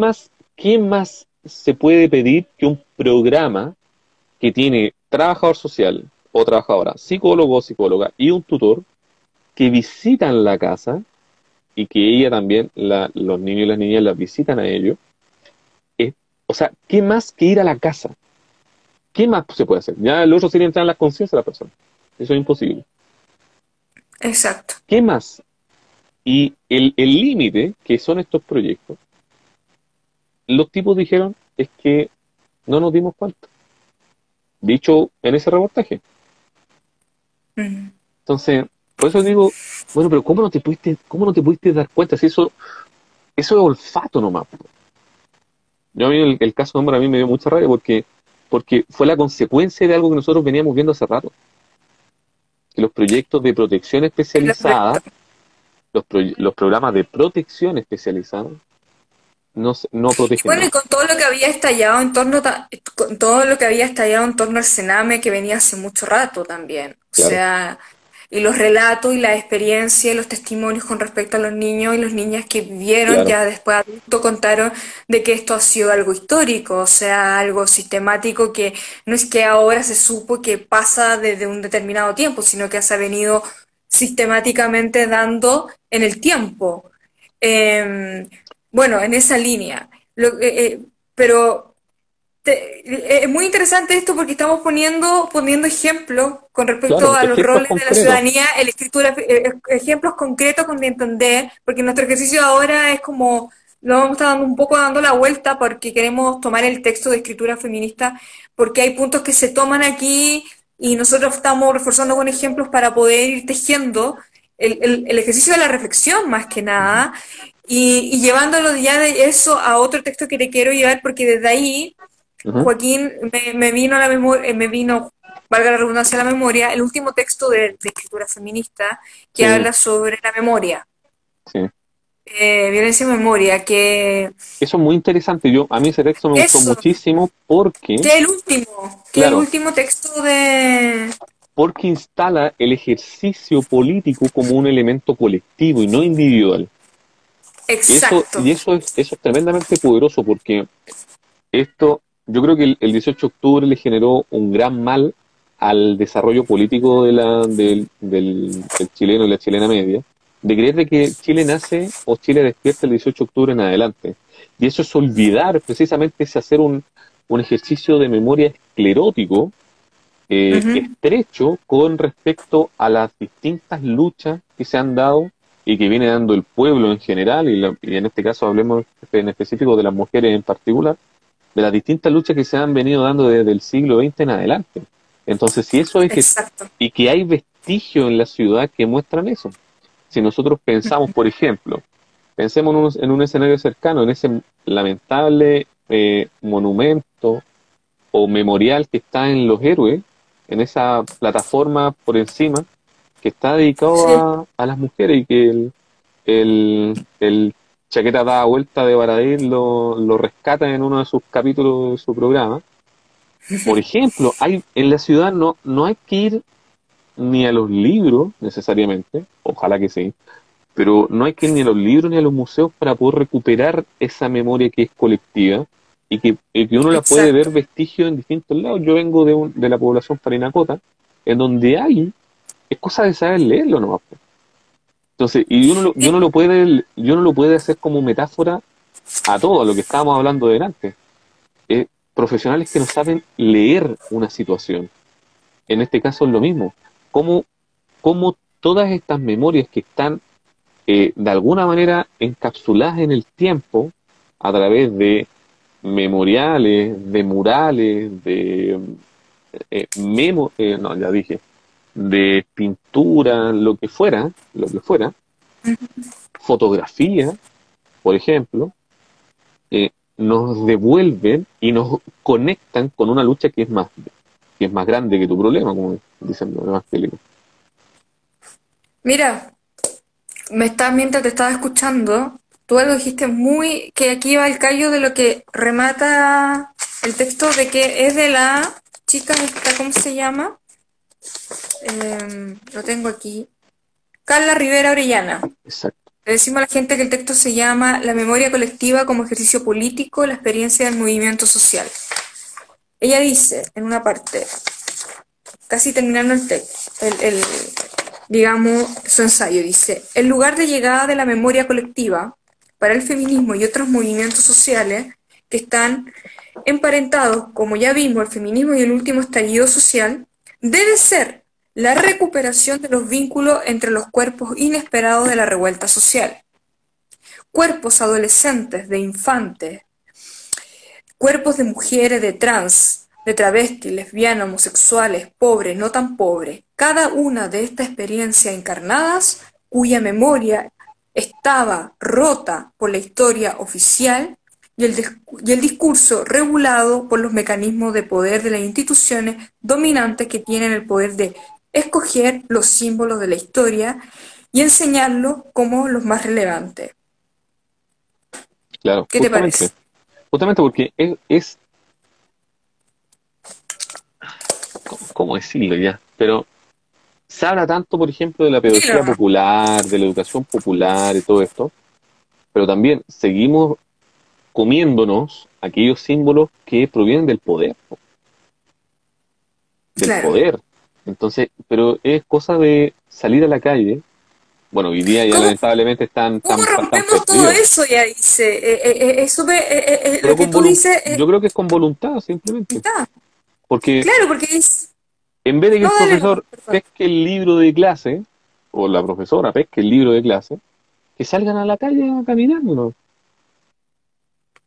más se puede pedir que un programa que tiene trabajador social o trabajadora, psicólogo o psicóloga y un tutor que visitan la casa y que ella también, los niños y las niñas las visitan a ellos? eh, o sea, ¿qué más que ir a la casa? ¿Qué más se puede hacer? Ya el otro sería entrar en la conciencia de la persona. Eso es imposible. Exacto. ¿Qué más? Y el límite que son estos proyectos, los tipos dijeron es que no nos dimos cuenta. Dicho en ese reportaje. Ujú. Entonces, por eso digo, bueno, pero cómo no te pudiste dar cuenta? Si eso es olfato nomás. Yo a mí el caso de Hombre a mí me dio mucha rabia porque fue la consecuencia de algo que nosotros veníamos viendo hace rato. Que los proyectos de protección Es perfecto. especializada, los programas de protección especializada, no Y protegen bueno, y nada. con todo lo que había estallado con todo lo que había estallado en torno al Sename, que venía hace mucho rato también. O Claro, sea, y los relatos y la experiencia y los testimonios con respecto a los niños y las niñas que vivieron, claro, ya después adultos contaron de que esto ha sido algo histórico, o sea, algo sistemático que no es que ahora se supo que pasa desde un determinado tiempo, sino que se ha venido sistemáticamente dando en el tiempo. Eh, bueno, en esa línea. Pero es muy interesante esto porque estamos poniendo ejemplos con respecto claro, a los ejemplos roles de la concretos, ciudadanía, en la escritura, ejemplos concretos con entender, porque nuestro ejercicio ahora es como, lo vamos a estar dando un poco dando la vuelta porque queremos tomar el texto de escritura feminista, porque hay puntos que se toman aquí y nosotros estamos reforzando con ejemplos para poder ir tejiendo el ejercicio de la reflexión más que ujú, nada y llevándolo ya de eso a otro texto que te quiero llevar porque desde ahí ujú, Joaquín, me vino a la memoria, valga la redundancia, a la memoria, el último texto de escritura feminista que sí, habla sobre la memoria, sí. violencia y memoria, que Eso es muy interesante. A mí ese texto me gustó eso, muchísimo porque, que el claro, último texto de... porque instala el ejercicio político como un elemento colectivo y no individual. Exacto, Eso es tremendamente poderoso porque yo creo que el 18 de octubre le generó un gran mal al desarrollo político del chileno y la chilena media, de creer de que Chile nace o Chile despierta el 18 de octubre en adelante. Y eso es olvidar precisamente, es hacer un ejercicio de memoria esclerótico, Ujú. estrecho con respecto a las distintas luchas que se han dado y que viene dando el pueblo en general, y en este caso hablemos en específico de las mujeres en particular, de las distintas luchas que se han venido dando desde el siglo XX en adelante. Entonces, si eso es, Exacto. y que hay vestigios en la ciudad que muestran eso. Si nosotros pensamos, por ejemplo, pensemos en un escenario cercano, en ese lamentable monumento o memorial que está en Los Héroes, en esa plataforma por encima, que está dedicado Sí. a las mujeres, y que el Chaqueta da vuelta de Baradit lo rescata en uno de sus capítulos de su programa. Por ejemplo, en la ciudad no hay que ir ni a los libros necesariamente, ojalá que sí, pero no hay que ir ni a los libros ni a los museos para poder recuperar esa memoria que es colectiva, y que uno la puede ver Exacto. vestigios en distintos lados. Yo vengo de la población parinacota, en donde es cosa de saber leerlo nomás, po. Entonces, y Sí. uno lo puede hacer como metáfora a todo, a lo que estábamos hablando delante. Profesionales que no saben leer una situación. En este caso es lo mismo. ¿Cómo, cómo todas estas memorias que están de alguna manera encapsuladas en el tiempo a través de memoriales, de murales, de no, ya dije, de pintura, lo que fuera, fotografía, por ejemplo, nos devuelven y nos conectan con una lucha que es más grande que tu problema, como dicen los evangélicos. Mira, mientras te estaba escuchando, tú algo dijiste que aquí va el callo de lo que remata el texto de que es de la chica esta, ¿cómo se llama? Lo tengo aquí. Carla Rivera Orellana. Exacto. Le decimos a la gente que el texto se llama La memoria colectiva como ejercicio político, la experiencia del movimiento social. Ella dice, en una parte, casi terminando el texto, digamos, su ensayo, dice, el lugar de llegada de la memoria colectiva para el feminismo y otros movimientos sociales que están emparentados, como ya vimos, el feminismo y el último estallido social, debe ser la recuperación de los vínculos entre los cuerpos inesperados de la revuelta social. Cuerpos adolescentes, de infantes, cuerpos de mujeres, de trans, de travestis, lesbianas, homosexuales, pobres, no tan pobres, cada una de estas experiencias encarnadas, cuya memoria estaba rota por la historia oficial y el discurso regulado por los mecanismos de poder de las instituciones dominantes que tienen el poder de escoger los símbolos de la historia y enseñarlos como los más relevantes. Claro, ¿Qué te parece? justamente porque ¿cómo decirlo ya? Pero se habla tanto, por ejemplo, de la Dilo pedagogía nomás. popular, de la educación popular y todo esto, pero también seguimos comiéndonos aquellos símbolos que provienen del poder, po, del Claro. poder. Entonces, pero es cosa de salir a la calle. Bueno, hoy día ya ¿Cómo lamentablemente ¿Cómo están rompemos todo perdidos. eso? Ya dice, es Pero lo que tú dices, yo creo que es con voluntad, simplemente. está. Porque Claro, porque es... en vez de que No, el dale nomás, profesor por favor. pesque el libro de clase, o la profesora pesque el libro de clase, que salgan a la calle a caminar, ¿no?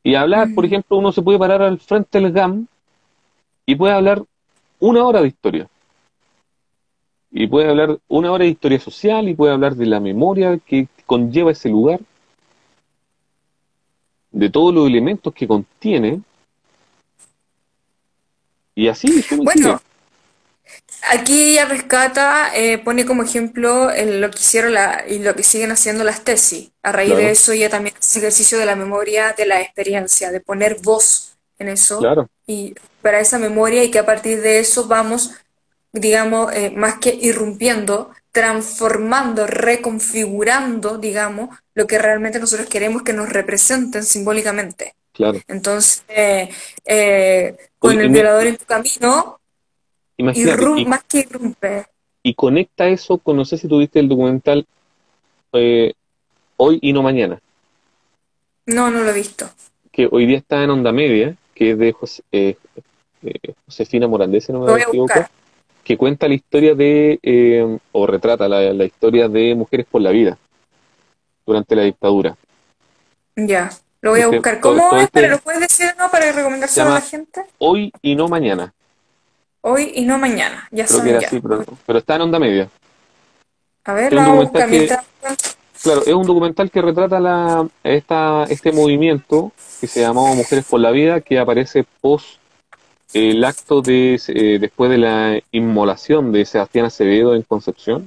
Y hablar, por Mm. ejemplo, uno se puede parar al frente del GAM y puede hablar una hora de historia. Y puede hablar una hora de historia social, y puede hablar de la memoria que conlleva ese lugar, de todos los elementos que contiene, y así uno sigue. Bueno, aquí ella rescata, pone como ejemplo lo que hicieron y lo que siguen haciendo las tesis. A raíz de Claro, eso, ella también hace ejercicio de la memoria, de la experiencia, de poner voz en eso claro, y para esa memoria y que a partir de eso vamos, digamos, más que irrumpiendo, transformando, reconfigurando, digamos, lo que realmente nosotros queremos que nos representen simbólicamente. claro. Entonces, Oye, con el violador en tu camino, imagínate, más que irrumpe. y conecta eso con, no sé si tuviste el documental Hoy y no mañana, No, no lo he visto. que hoy día está en Onda Media, que es de Josefina Morandé, si no Lo me voy a equivoco, buscar. que cuenta la historia o retrata la historia de mujeres por la vida durante la dictadura. Ya, lo voy a buscar. ¿Cómo Todo es? ¿Para este lo puedes decir no? Para se recomendárselo a la llama gente. Hoy y no mañana, Hoy y no mañana. Ya creo que saben era ya. así, pero está en Onda Media. A ver, Es lo un vamos a documental buscar que, mientras. claro, es un documental que retrata este movimiento que se llamó Mujeres por la Vida, que aparece post el acto después de la inmolación de Sebastián Acevedo en Concepción,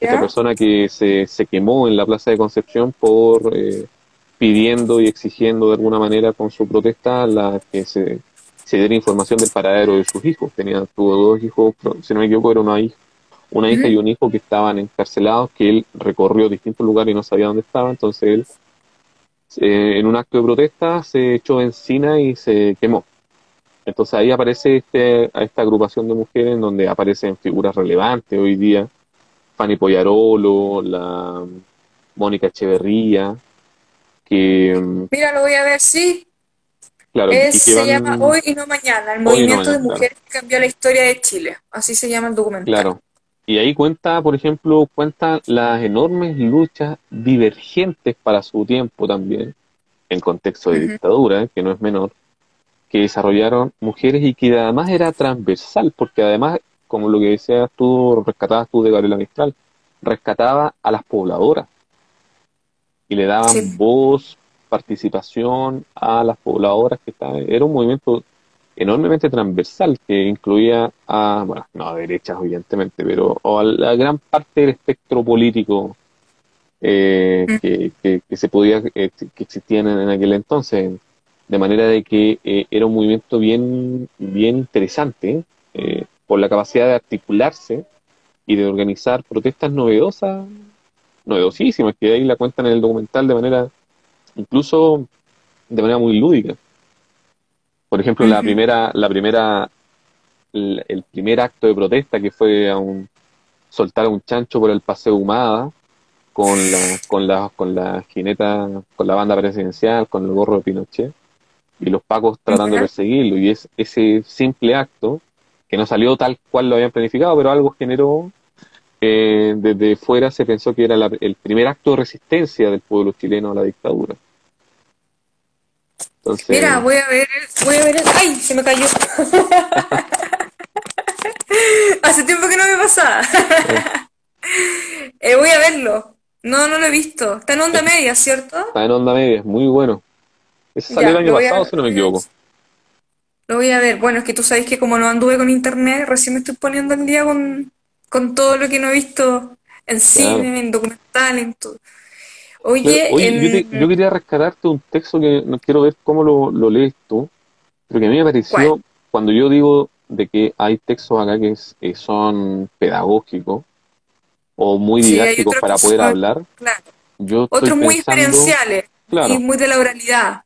esta ¿Ya? persona que se quemó en la plaza de Concepción por pidiendo y exigiendo de alguna manera con su protesta que se diera información del paradero de sus hijos. Tuvo dos hijos, si no me equivoco, era una hija y Ujú. un hijo que estaban encarcelados, que él recorrió distintos lugares y no sabía dónde estaba, entonces él, en un acto de protesta, se echó encina y se quemó. Entonces ahí aparece a esta agrupación de mujeres en donde aparecen figuras relevantes hoy día, Fanny Poyarolo, la Mónica Echeverría, que, Mira, lo voy a ver, sí. claro, y que Se llama van Hoy y no mañana, el hoy y no movimiento de mañana, claro, mujeres que cambió la historia de Chile. Así se llama el documental. claro. Y ahí cuenta, por ejemplo, cuenta las enormes luchas divergentes para su tiempo también, en contexto de Ujú. dictadura, que no es menor, que desarrollaron mujeres y que además era transversal, porque además, como lo que decías tú, rescatabas tú de Gabriela Mistral, rescataba a las pobladoras y le daban Sí. voz, participación a las pobladoras que estaban. Era un movimiento enormemente transversal que incluía bueno, no a derechas evidentemente, pero a la gran parte del espectro político Mm. que se podía, que existían en aquel entonces. De manera de que era un movimiento bien interesante, por la capacidad de articularse y de organizar protestas novedosísimas, que ahí la cuentan en el documental incluso de manera muy lúdica. Por ejemplo, Ujú. el primer acto de protesta que fue soltar a un chancho por el Paseo Humada con la jineta, con la banda presidencial, con el gorro de Pinochet y los pacos tratando de ¿Ya? perseguirlo. Y es ese simple acto que no salió tal cual lo habían planificado, pero algo generó. Desde fuera se pensó que era el primer acto de resistencia del pueblo chileno a la dictadura. Mira, Entonces, voy a ver ¡Ay! Se me cayó. Hace tiempo que no me pasaba. eh, Voy a verlo. No, no lo he visto. Está en onda media, ¿cierto? está en Onda Media, es muy bueno. Ese salió el Ya, año pasado, si no me equivoco. lo voy a ver. Bueno, es que tú sabes que como no anduve con internet, recién me estoy poniendo al día con todo lo que no he visto en Claro. cine, en documental, en todo. Claro, Oye, oye, yo quería rescatarte un texto que no quiero ver cómo lo lees tú, pero que a mí me ¿cuál? pareció, cuando yo digo de que hay textos acá son pedagógicos o muy Sí, hay didácticos otros que para poder son, hablar, claro, yo estoy otros muy pensando, experienciales y claro, muy de la oralidad.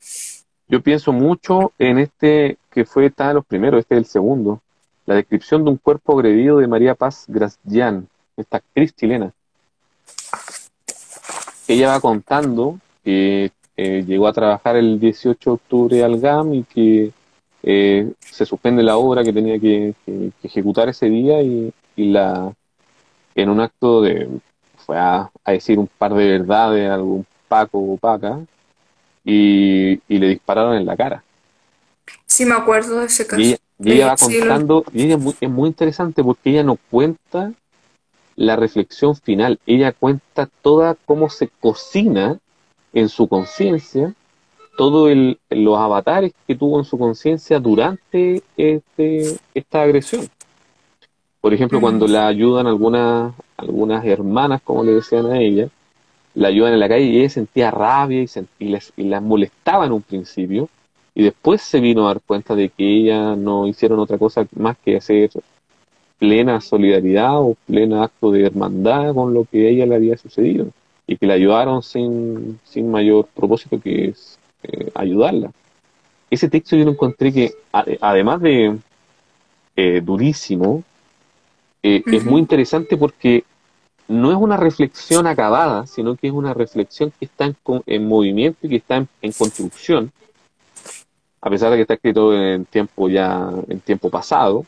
yo pienso mucho en este que está de los primeros, este es el segundo, la descripción de un cuerpo agredido de María Paz Gracián, esta actriz chilena. Ella va contando que llegó a trabajar el 18 de octubre al GAM y que se suspende la obra que tenía que ejecutar ese día en un acto fue a decir un par de verdades a algún Paco o Paca y le dispararon en la cara. Sí, me acuerdo de ese Y ella, caso. y ella va Sí, contando, y ella es muy interesante porque ella no cuenta la reflexión final, ella cuenta toda cómo se cocina en su conciencia, los avatares que tuvo en su conciencia durante esta agresión. Por ejemplo, cuando mm, la ayudan algunas hermanas, como le decían a ella, la ayudan en la calle y ella sentía rabia y las molestaba en un principio, y después se vino a dar cuenta de que ella no hicieron otra cosa más que hacer plena solidaridad o pleno acto de hermandad con lo que a ella le había sucedido y que la ayudaron sin mayor propósito que es ayudarla. Ese texto yo lo encontré que, además de durísimo, es muy ujú. interesante porque no es una reflexión acabada, sino que es una reflexión que está en movimiento y que está en construcción, a pesar de que está escrito en tiempo pasado,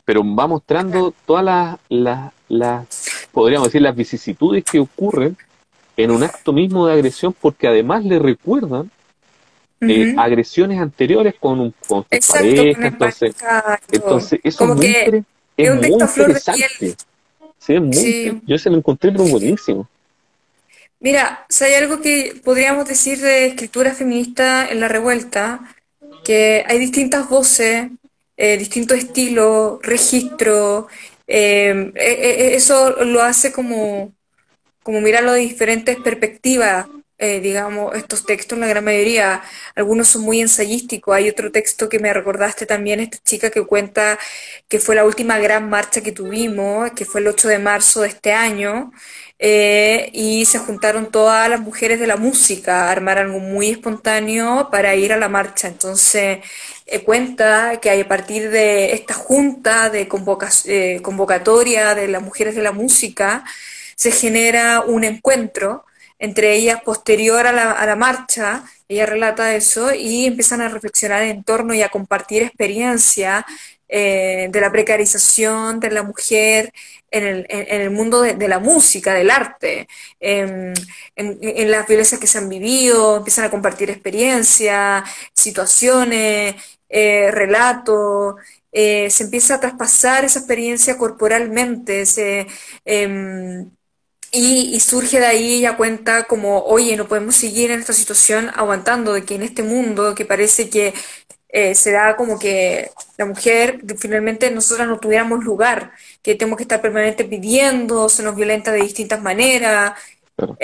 pero va mostrando todas podríamos decir, las vicisitudes que ocurren en un acto mismo de agresión, porque además le recuerdan agresiones anteriores con su Exacto, con pareja, el patriarcado. entonces eso Como que es es un muy texto a flor de interesante. piel. Sí, Sí. yo se lo encontré pero buenísimo. Mira, si hay algo que podríamos decir de escritura feminista en la revuelta, que hay distintas voces, distintos estilos, registros, eso lo hace como mirarlo de diferentes perspectivas, digamos, estos textos, la gran mayoría, algunos son muy ensayísticos. Hay otro texto que me recordaste también, esta chica que cuenta que fue la última gran marcha que tuvimos, que fue el 8 de marzo de este año, y se juntaron todas las mujeres de la música a armar algo muy espontáneo para ir a la marcha. Entonces, cuenta que a partir de esta junta de convocatoria de las mujeres de la música, se genera un encuentro entre ellas posterior a la marcha, ella relata eso, y empiezan a reflexionar en torno y a compartir experiencia de la precarización de la mujer en el mundo de la música, del arte, en las violencias que se han vivido, empiezan a compartir experiencias, situaciones, relatos, se empieza a traspasar esa experiencia corporalmente, y surge de ahí, ella cuenta como, oye, no podemos seguir en esta situación aguantando, de que en este mundo que parece que se da como que la mujer, finalmente nosotras no tuviéramos lugar, que tenemos que estar permanentemente pidiendo, se nos violenta de distintas maneras. Claro.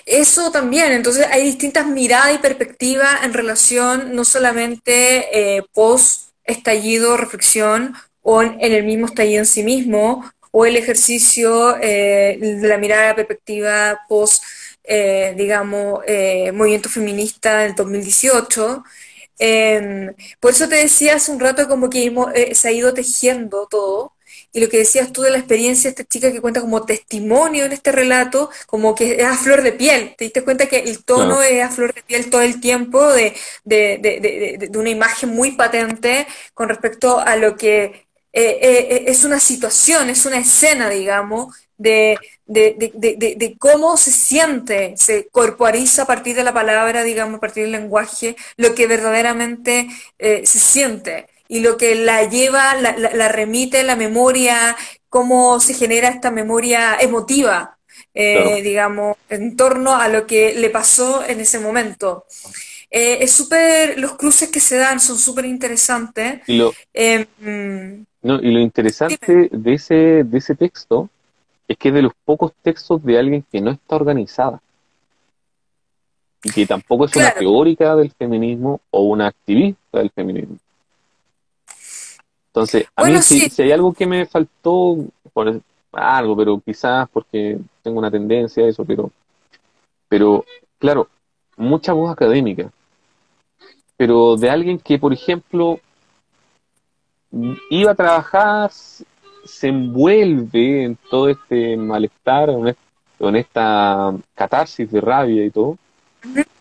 Eso también, entonces hay distintas miradas y perspectivas en relación no solamente post estallido, reflexión, o en el mismo estallido en sí mismo, o el ejercicio de la mirada, la perspectiva post, digamos, movimiento feminista del 2018. Por eso te decía hace un rato como que se ha ido tejiendo todo. Y lo que decías tú de la experiencia de esta chica que cuenta como testimonio en este relato, como que es a flor de piel. ¿Te diste cuenta que el tono Claro. es a flor de piel todo el tiempo de una imagen muy patente con respecto a lo que es una situación, es una escena, digamos, de cómo se siente, se corporiza a partir de la palabra, digamos, a partir del lenguaje, lo que verdaderamente se siente y lo que la lleva, la remite la memoria, cómo se genera esta memoria emotiva, Claro. digamos, en torno a lo que le pasó en ese momento. Es súper, los cruces que se dan son súper interesantes. Y lo, no, y lo Dime. interesante de ese texto es que es de los pocos textos de alguien que no está organizada y que tampoco es una Claro, teórica del feminismo o una activista del feminismo. Entonces, a mí bueno, sí, si hay algo que me faltó, algo, pero quizás porque tengo una tendencia a eso, pero claro, mucha voz académica, pero de alguien que, por ejemplo, iba a trabajar, se envuelve en todo este malestar, en esta catarsis de rabia y todo,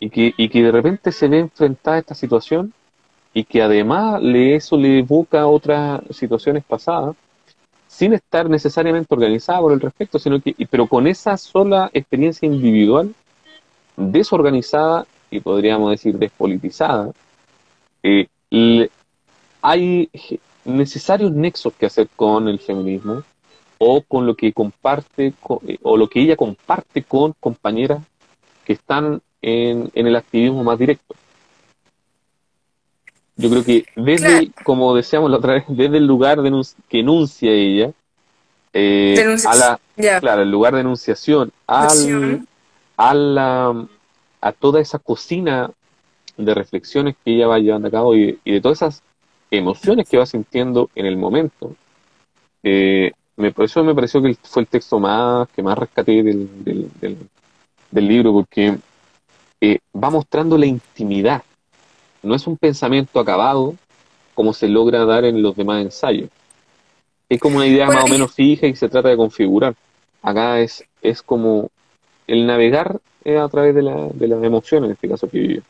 y que de repente se ve enfrentada a esta situación y que además eso le evoca otras situaciones pasadas, sin estar necesariamente organizada por el respecto, pero con esa sola experiencia individual, desorganizada y podríamos decir despolitizada, eh, le- hay necesarios nexos que hacer con el feminismo o con lo que comparte o lo que ella comparte con compañeras que están en el activismo más directo. Yo creo que claro, como decíamos la otra vez, desde el lugar que enuncia ella, denuncias, ya, claro, el lugar de enunciación, nación, a a toda esa cocina de reflexiones que ella va llevando a cabo y de todas esas emociones que va sintiendo en el momento. Por eso me pareció que fue el texto que más rescaté del libro, porque va mostrando la intimidad. No es un pensamiento acabado como se logra dar en los demás ensayos, Es como una idea Bueno, más o menos fija y se trata de configurar. Acá es como el navegar a través de las emociones, en este caso que vivió.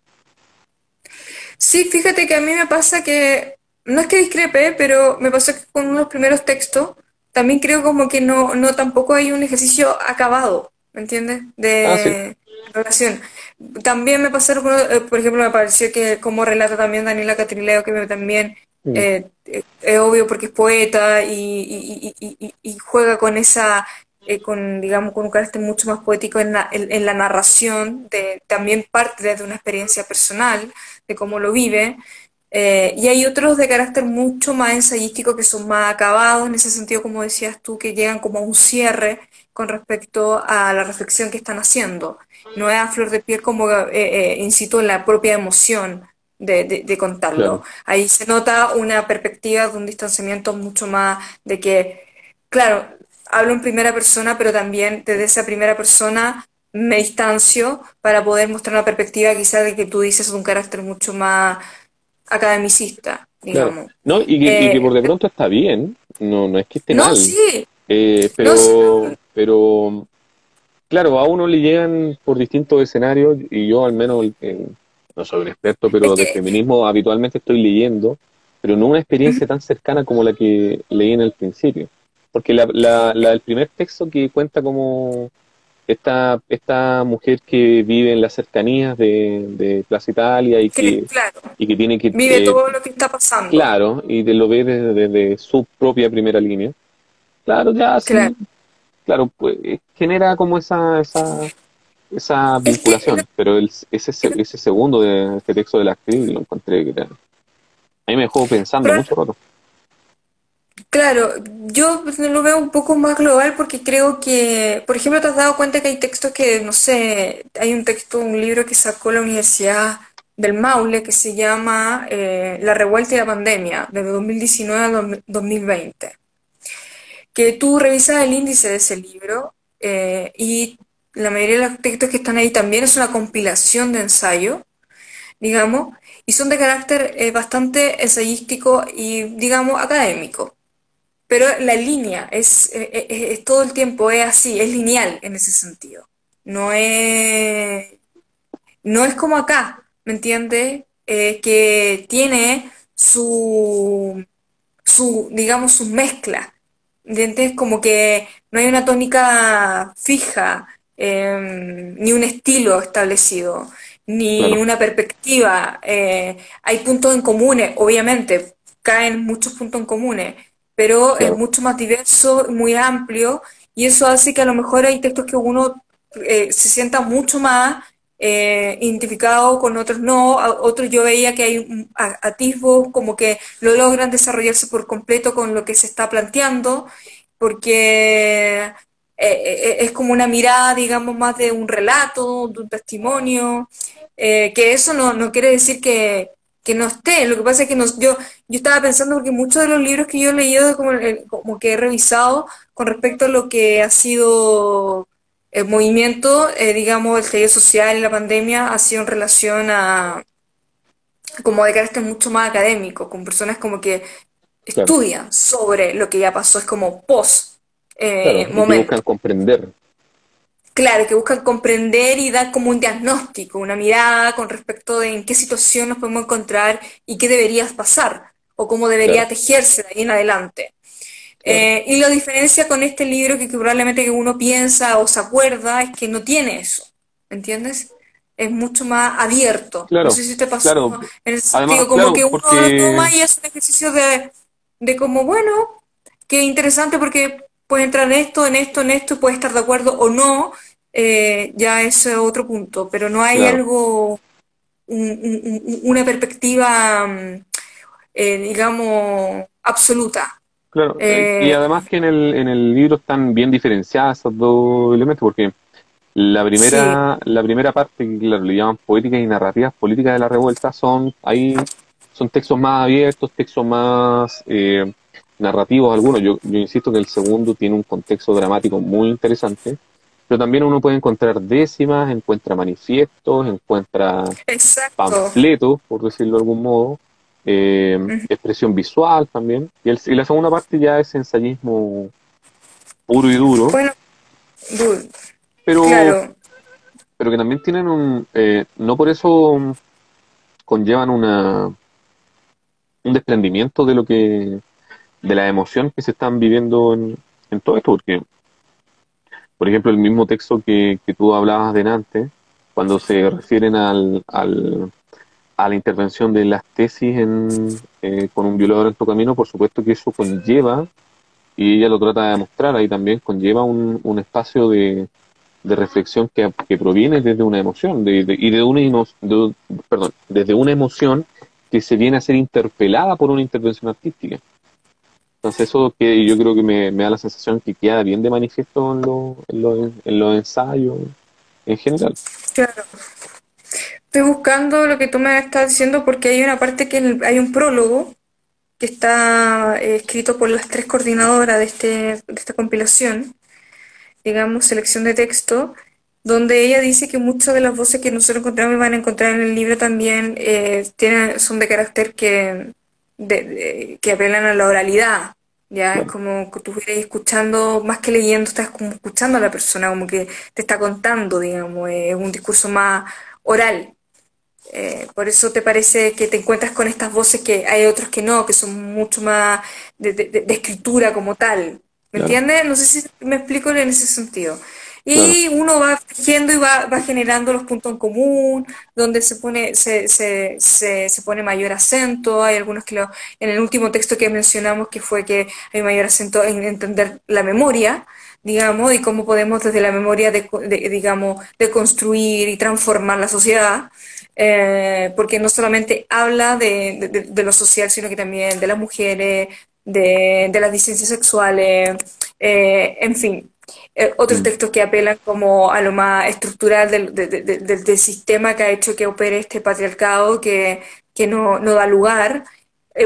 sí, fíjate que a mí me pasa que, no es que discrepe, pero me pasó que con unos primeros textos, también creo como que no tampoco hay un ejercicio acabado, ¿me entiendes? Ah, sí. De relación. También me pasaron, por ejemplo, me pareció que como relata también Daniela Catrileo, que también Mm, es obvio porque es poeta y juega con esa, con, digamos, con un carácter mucho más poético en la narración, también parte desde una experiencia personal de cómo lo vive. Y hay otros de carácter mucho más ensayístico que son más acabados, en ese sentido, como decías tú, que llegan como a un cierre con respecto a la reflexión que están haciendo. No es a flor de piel como, insisto, en la propia emoción de contarlo. claro, Ahí se nota una perspectiva de un distanciamiento mucho más de que, claro, hablo en primera persona, pero también desde esa primera persona me distancio para poder mostrar una perspectiva quizás de que tú dices de un carácter mucho más academicista, claro. digamos. No, y que por de pronto está bien, no es que esté No, mal, sí, eh, no, sí, pero, pero claro, a uno le llegan por distintos escenarios y yo al menos no soy un experto, es pero de que, feminismo habitualmente estoy leyendo, pero no una ujú, experiencia tan cercana como la que leí en el principio. Porque el primer texto que cuenta como esta mujer que vive en las cercanías de Plaza Italia y que, que, claro, y que tiene que, vive todo lo que está pasando, claro, y lo ve desde su propia primera línea. Claro, ya claro. sí, claro, pues genera como esa Es que, vinculación, pero ese segundo de este texto de la actriz lo encontré que a mí me dejó pensando pero, mucho rato. claro, yo pues, lo veo un poco más global porque creo que, por ejemplo, te has dado cuenta que hay textos que, no sé, hay un texto, un libro que sacó la Universidad del Maule que se llama La revuelta y la pandemia, de 2019 a 2020, que tú revisas el índice de ese libro y la mayoría de los textos que están ahí también es una compilación de ensayo, digamos, y son de carácter bastante ensayístico y, digamos, académico. Pero la línea es todo el tiempo, es así, es lineal en ese sentido. No es, no es como acá, ¿me entiendes? Que tiene digamos, sus mezclas. ¿Entiendes? Como que no hay una tónica fija, ni un estilo establecido, ni Claro, una perspectiva. Hay puntos en comunes, obviamente, caen muchos puntos en comunes, pero es claro, mucho más diverso, muy amplio, y eso hace que a lo mejor hay textos que uno se sienta mucho más identificado, con otros no. Otros yo veía que hay atisbos como que lo logran desarrollarse por completo con lo que se está planteando, porque es como una mirada, digamos, más de un relato, de un testimonio, que eso no quiere decir que no esté. Lo que pasa es que yo estaba pensando porque muchos de los libros que yo he leído, como que he revisado con respecto a lo que ha sido el movimiento, digamos, el estallido social y la pandemia ha sido en relación a, como de carácter mucho más académico, con personas como que claro, estudian sobre lo que ya pasó, es como post claro, y que buscan momento. comprender, Claro, que buscan comprender y dar como un diagnóstico, una mirada con respecto de en qué situación nos podemos encontrar y qué debería pasar o cómo debería claro, tejerse de ahí en adelante. claro, Y la diferencia con este libro que probablemente que uno piensa o se acuerda es que no tiene eso, ¿entiendes? Es mucho más abierto. No claro, sé si te pasó claro. en ese Además, sentido, como claro, que uno lo porque, toma y hace un ejercicio de como, bueno, qué interesante porque puede entrar en esto, y puede estar de acuerdo o no, ya es otro punto, pero no hay claro, algo, una perspectiva, digamos, absoluta. claro, y Eh, además que en el libro están bien diferenciadas esos dos elementos, porque sí, la primera parte, que claro, le llaman poéticas y narrativas políticas de la revuelta, son textos más abiertos, textos más narrativos algunos. Yo insisto que el segundo tiene un contexto dramático muy interesante, pero también uno puede encontrar décimas, encuentra manifiestos, encuentra exacto. panfletos, por decirlo de algún modo, expresión visual también. Y la segunda parte ya es ensayismo puro y duro, Bueno, du- pero, claro, pero que también tienen no por eso conllevan un desprendimiento de la emoción que se están viviendo en todo esto, porque, por ejemplo, el mismo texto que tú hablabas delante, cuando se refieren a la intervención de las tesis con un violador en tu camino, por supuesto que eso conlleva, y ella lo trata de demostrar ahí también, conlleva un espacio de reflexión que proviene desde una emoción, y de perdón, desde una emoción que se viene a ser interpelada por una intervención artística. Entonces eso que yo creo que me da la sensación que queda bien de manifiesto en los ensayos en general. claro. Estoy buscando lo que tú me estás diciendo porque hay una parte hay un prólogo que está escrito por las tres coordinadoras de esta compilación, digamos, selección de texto, donde ella dice que muchas de las voces que nosotros encontramos y van a encontrar en el libro también son de carácter que apelan a la oralidad. Ya es Claro, como que tú estuvieras escuchando, más que leyendo, estás como escuchando a la persona, como que te está contando, digamos, es un discurso más oral. Por eso te parece que te encuentras con estas voces que hay otros que no, que son mucho más de escritura como tal. ¿Me claro, entiendes? No sé si me explico en ese sentido. claro, Y uno va tejiendo y va generando los puntos en común, donde se pone mayor acento. Hay algunos en el último texto que mencionamos que fue que hay mayor acento en entender la memoria, digamos, y cómo podemos desde la memoria, digamos, de construir y transformar la sociedad porque no solamente habla de lo social, sino que también de las mujeres, de las disidencias sexuales, en fin. Otros mm, textos que apelan como a lo más estructural del sistema que ha hecho que opere este patriarcado que no da lugar.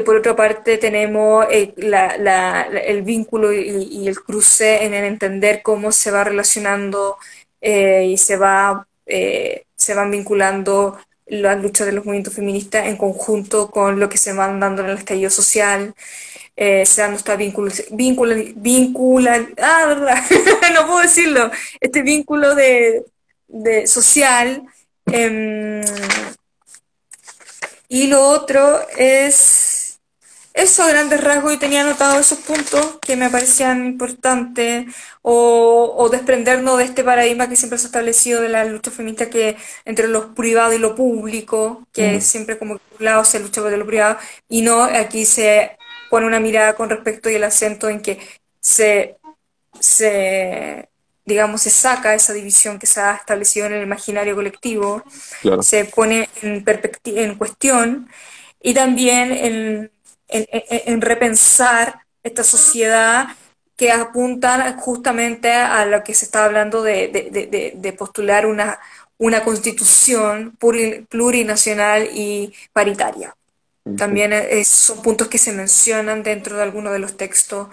Por otra parte, tenemos el vínculo y el cruce en el entender cómo se va relacionando y se van vinculando las luchas de los movimientos feministas en conjunto con lo que se van dando en el estallido social, se dan esta ¿verdad? No puedo decirlo, este vínculo de social. eh, y lo otro es eso, a grandes rasgos, yo tenía anotado esos puntos que me parecían importantes, o desprendernos de este paradigma que siempre se ha establecido de la lucha feminista que entre lo privado y lo público, que mm, siempre como que por un lado se lucha por lo privado, y no, aquí se pone una mirada con respecto y el acento en que se, se digamos, se saca esa división que se ha establecido en el imaginario colectivo, claro. se pone en cuestión y también en repensar esta sociedad que apunta justamente a lo que se está hablando de postular una constitución plurinacional y paritaria. Ujú, También son puntos que se mencionan dentro de algunos de los textos,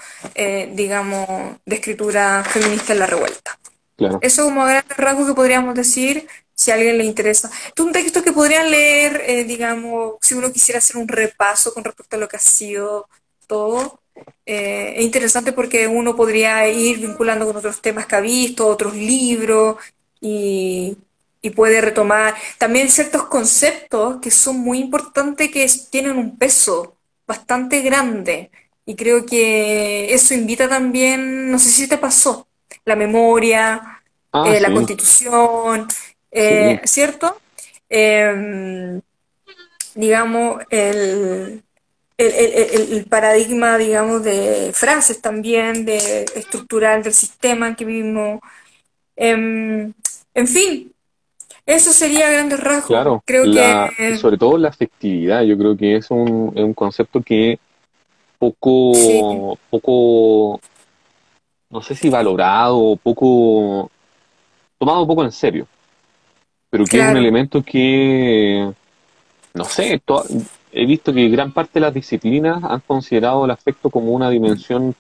digamos, de escritura feminista en la revuelta. claro. Eso como a grandes rasgos que podríamos decir, si a alguien le interesa. Es un texto que podrían leer, digamos, si uno quisiera hacer un repaso con respecto a lo que ha sido todo. Es interesante porque uno podría ir vinculando con otros temas que ha visto, otros libros, y, y puede retomar también ciertos conceptos que son muy importantes, tienen un peso bastante grande. Y creo que eso invita también, no sé si te pasó, la memoria, Ah, la sí, constitución, sí, ¿cierto? Eh, digamos, el paradigma, digamos, de frases también, de estructural del sistema en que vivimos. En fin, eso sería a grandes rasgos. claro. Creo que Sobre todo la afectividad, yo creo que es un concepto que sí, poco, no sé si valorado o poco, tomado poco en serio, pero que es un claro. elemento que, no sé, he visto que gran parte de las disciplinas han considerado el afecto como una dimensión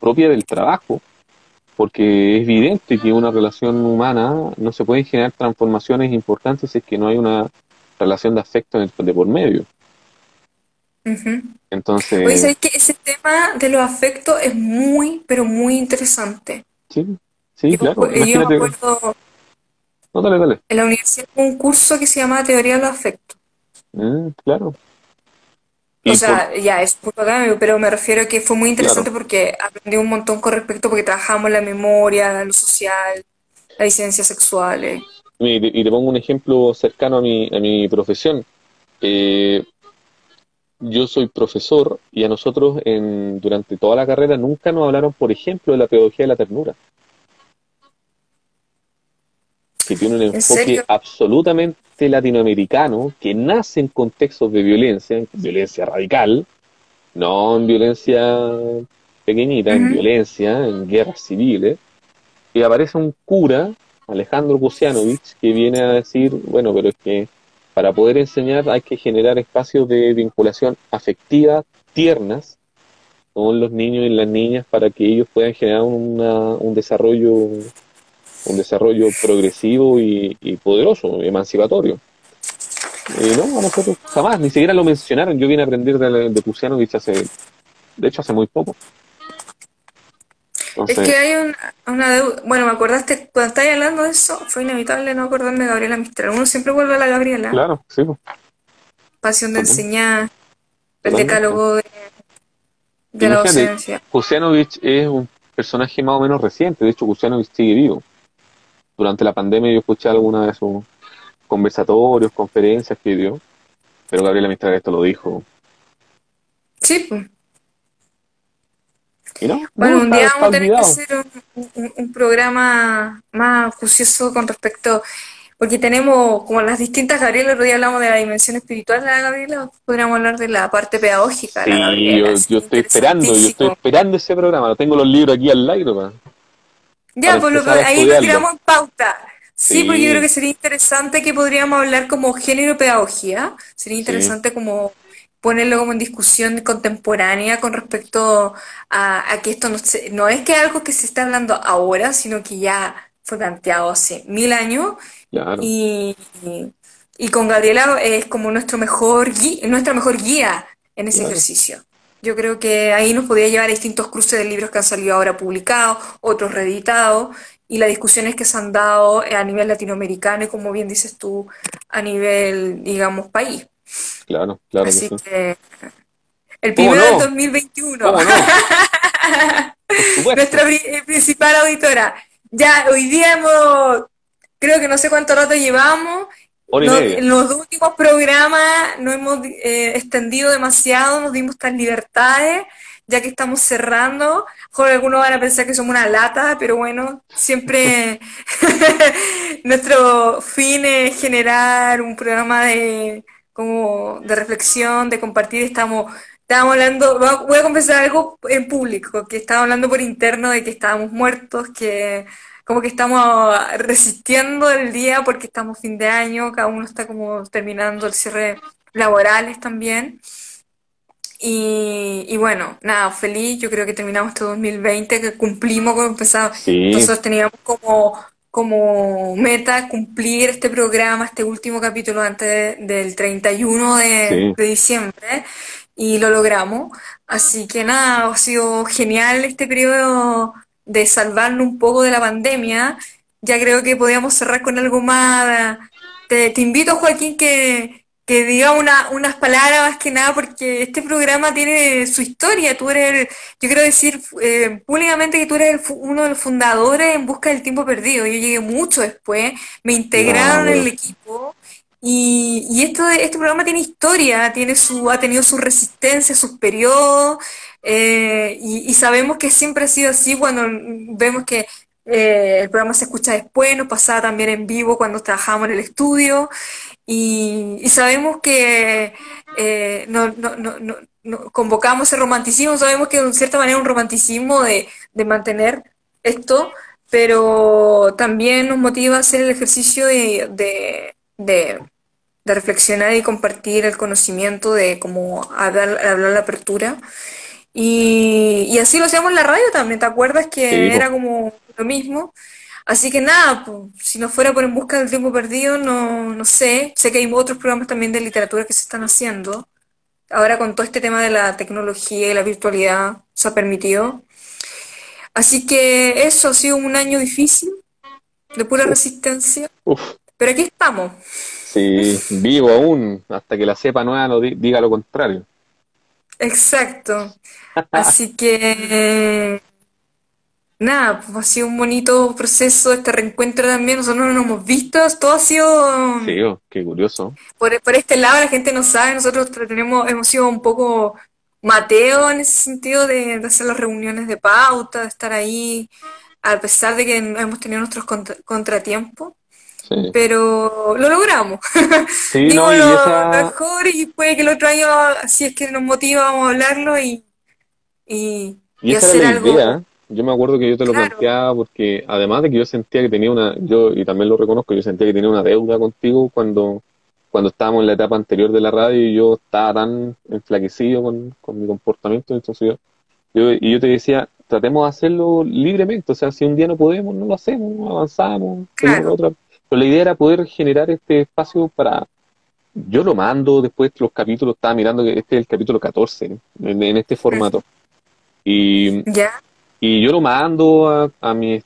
propia del trabajo, porque es evidente que una relación humana no se pueden generar transformaciones importantes si es que no hay una relación de afecto de por medio. Ujú. Oye, Entonces, ¿sabes que ese tema de los afectos es muy, pero muy interesante? sí, sí, claro, Yo me imagínate, acuerdo, no, dale, dale. en la universidad hubo un curso que se llamaba Teoría de los Afectos. Claro, O y por, sea, ya es un poco académico, pero me refiero a que fue muy interesante claro, porque aprendí un montón con respecto porque trabajamos la memoria, lo social, las disidencias sexuales. y te pongo un ejemplo cercano a mi profesión. Eh, yo soy profesor y a nosotros durante toda la carrera nunca nos hablaron, por ejemplo, de la pedagogía de la ternura, que tiene un ¿En enfoque serio? absolutamente latinoamericano, que nace en contextos de violencia, en violencia radical, no en violencia pequeñita, en Ujú. violencia, en guerras civiles, y aparece un cura, Alejandro Kusianovich, que viene a decir, bueno, pero es que para poder enseñar hay que generar espacios de vinculación afectiva tiernas con los niños y las niñas para que ellos puedan generar un desarrollo progresivo y poderoso, emancipatorio. Y no, a nosotros jamás, ni siquiera lo mencionaron. Yo vine a aprender de Kusianovich de hecho, hace muy poco. Es Entonces, que hay una deuda. Bueno, me acordaste, cuando estáis hablando de eso, fue inevitable no acordarme de Gabriela Mistral. Uno siempre vuelve a la Gabriela. claro, sí, pues, Pasión de total- enseñar, el totalmente. decálogo de la Imagínate, docencia. Kusianovich es un personaje más o menos reciente. De hecho, Kusianovich sigue vivo. Durante la pandemia yo escuché alguna de sus conversatorios, conferencias que dio, pero Gabriela Mistral esto lo dijo. Sí, pues. Y no, no, Bueno, un día está vamos a tener que olvidado. hacer un programa más juicioso con respecto, porque tenemos como las distintas Gabriela, el otro día hablamos de la dimensión espiritual de la Gabriela, podríamos hablar de la parte pedagógica de la Sí, Gabriela, yo sería yo estoy interesantísimo. esperando ese programa. Tengo los libros aquí al lado para Ya, pues empezar a ahí lo estudiarlo. tiramos en pauta. Sí, porque yo creo que Sí, sería interesante que podríamos hablar como género pedagogía. Sería sí, interesante como ponerlo como en discusión contemporánea con respecto a que esto no es que algo que se está hablando ahora, sino que ya fue planteado hace 1000 años claro, y, y con Gabriela es como nuestra mejor guía en ese claro. ejercicio. Yo creo que ahí nos podría llevar a distintos cruces de libros que han salido ahora publicados, otros reeditados, y las discusiones que se han dado a nivel latinoamericano y, como bien dices tú, a nivel, digamos, país. Claro, claro que Así sí. que el ¿Cómo primero del no? 2021, ¿Cómo no? Por nuestra supuesto. principal auditora. Ya, hoy día creo que no sé cuánto rato llevamos. Hora y No, media. en los dos últimos programas no hemos extendido demasiado, nos dimos tan libertades, ya que estamos cerrando. Joder, algunos van a pensar que somos una lata, pero bueno, siempre nuestro fin es generar un programa como de reflexión, de compartir. Estábamos hablando, voy a confesar algo en público, que estábamos hablando por interno de que estábamos muertos, que como que estamos resistiendo el día porque estamos fin de año, cada uno está como terminando el cierre laborales también. Y bueno, nada, feliz, yo creo que terminamos este 2020, que cumplimos con empezado. Sí, Nosotros teníamos como meta cumplir este programa, este último capítulo antes del 31 sí. de diciembre, y lo logramos. Así que nada, ha sido genial este periodo de salvarnos un poco de la pandemia. Ya creo que podíamos cerrar con algo más. Te invito, Joaquín, que diga unas palabras más que nada, porque este programa tiene su historia. Yo quiero decir públicamente que tú eres uno de los fundadores en Busca del Tiempo Perdido. Yo llegué mucho después, me No, integraron en el pero equipo y este programa tiene historia, ha tenido su resistencia, sus periodos, y sabemos que siempre ha sido así cuando vemos que el programa se escucha después, nos pasaba también en vivo cuando trabajábamos en el estudio. Y sabemos que convocamos ese romanticismo, sabemos que de cierta manera un romanticismo de mantener esto, pero también nos motiva a hacer el ejercicio de reflexionar y compartir el conocimiento de cómo hablar la apertura. Y así lo hacíamos en la radio también, ¿te acuerdas sí, que pues, era como lo mismo? Así que nada, pues, si no fuera por En Busca del Tiempo Perdido, no sé. Sé que hay otros programas también de literatura que se están haciendo. ahora con todo este tema de la tecnología y la virtualidad se ha permitido. Así que eso ha sido un año difícil, de pura Uf, resistencia, uf. pero aquí estamos. Sí, vivo aún, hasta que la cepa nueva no diga lo contrario. Exacto. Así que nada, pues ha sido un bonito proceso, este reencuentro también, nosotros no nos hemos visto, todo ha sido Sí, oh, qué curioso. por este lado, la gente no sabe, nosotros hemos sido un poco Mateo en ese sentido de hacer las reuniones de pauta, de estar ahí, a pesar de que hemos tenido nuestros contratiempos, Sí, pero lo logramos. sí, no, Dimos y lo esa, mejor y puede que el otro año, si es que nos motiva, vamos a hablarlo y, y y esa era la hacer algo, idea. Yo me acuerdo que yo te lo claro, planteaba porque además de que yo sentía que tenía yo, y también lo reconozco, yo sentía que tenía una deuda contigo cuando estábamos en la etapa anterior de la radio y yo estaba tan enflaquecido con mi comportamiento, entonces yo te decía, tratemos de hacerlo libremente, o sea, si un día no podemos, no lo hacemos, avanzamos, seguimos la claro. otra. Pero la idea era poder generar este espacio para... Yo lo mando después los capítulos, estaba mirando que este es el capítulo 14 ¿no? En este formato. Y, ¿Ya? y yo lo mando a mi,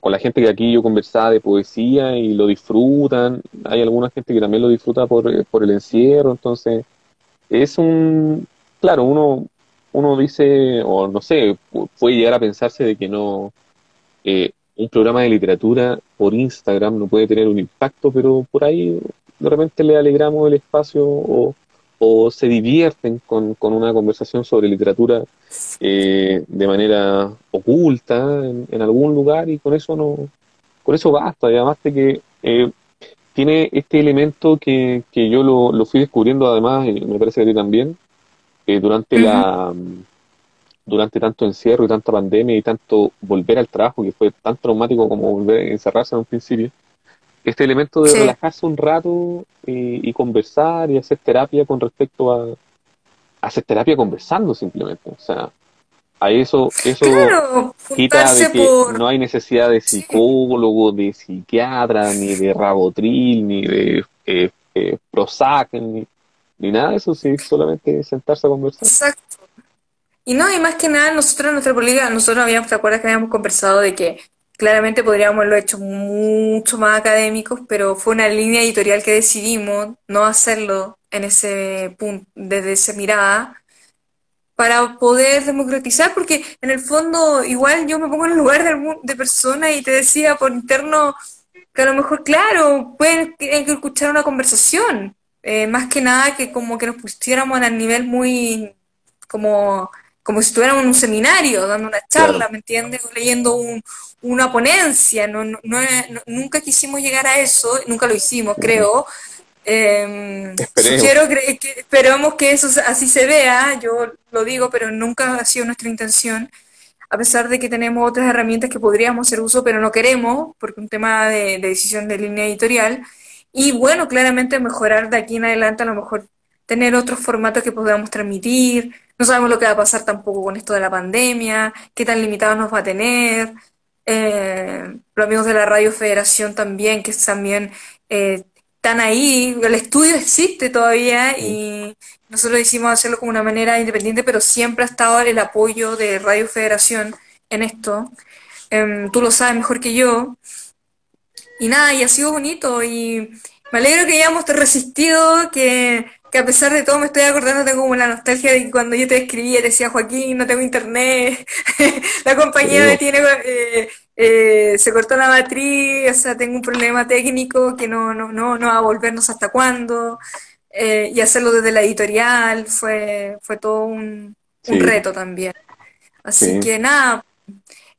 con la gente que aquí yo conversaba de poesía y lo disfrutan. Hay alguna gente que también lo disfruta por el encierro, entonces es claro, uno dice, o no sé, puede llegar a pensarse de que no, un programa de literatura por Instagram no puede tener un impacto, pero por ahí de repente le alegramos el espacio o se divierten con una conversación sobre literatura de manera oculta en algún lugar y con eso no, con eso basta. Y además de que tiene este elemento que yo lo fui descubriendo además, y me parece que a ti también, durante Ujú. durante tanto encierro y tanta pandemia y tanto volver al trabajo, que fue tan traumático como volver a encerrarse en un principio, este elemento de Sí. relajarse un rato y conversar y hacer terapia con respecto a hacer terapia conversando simplemente. O sea, a eso Claro, quita de juntarse que por... no hay necesidad de Sí, psicólogo, de psiquiatra, ni de Rabotril, ni de Prozac, ni nada de eso, sí, solamente sentarse a conversar. exacto. Y no, y más que nada, nosotros en nuestra política, nosotros habíamos, ¿te acuerdas que habíamos conversado de que claramente podríamos haberlo hecho mucho más académicos, pero fue una línea editorial que decidimos no hacerlo en ese punto, desde esa mirada, para poder democratizar, porque en el fondo igual yo me pongo en el lugar de personas y te decía por interno que a lo mejor, claro, pueden que escuchar una conversación, más que nada que como que nos pusiéramos a nivel muy como, como si estuviéramos en un seminario, dando una Claro. charla, ¿me entiendes? O leyendo una ponencia, nunca quisimos llegar a eso, nunca lo hicimos, Ujú. creo, Esperemos. sugiero que esperamos que eso así se vea, yo lo digo, pero nunca ha sido nuestra intención, a pesar de que tenemos otras herramientas que podríamos hacer uso, pero no queremos, porque es un tema de decisión de línea editorial. Y bueno, claramente mejorar de aquí en adelante, a lo mejor tener otros formatos que podamos transmitir. No sabemos lo que va a pasar tampoco con esto de la pandemia, qué tan limitados nos va a tener. Los amigos de la Radio Federación también, que también están ahí. El estudio existe todavía Mm. y nosotros decidimos hacerlo como una manera independiente, pero siempre ha estado el apoyo de Radio Federación en esto. Tú lo sabes mejor que yo. Y nada, y ha sido bonito y me alegro que hayamos resistido, que a pesar de todo me estoy acordando, tengo como la nostalgia de que cuando yo te escribía, te decía, Joaquín, no tengo internet, la Sí, compañía me bo. tiene, se cortó la matriz, o sea, tengo un problema técnico que no va a volvernos hasta cuándo, y hacerlo desde la editorial fue todo un Sí, reto también. Así sí, que nada,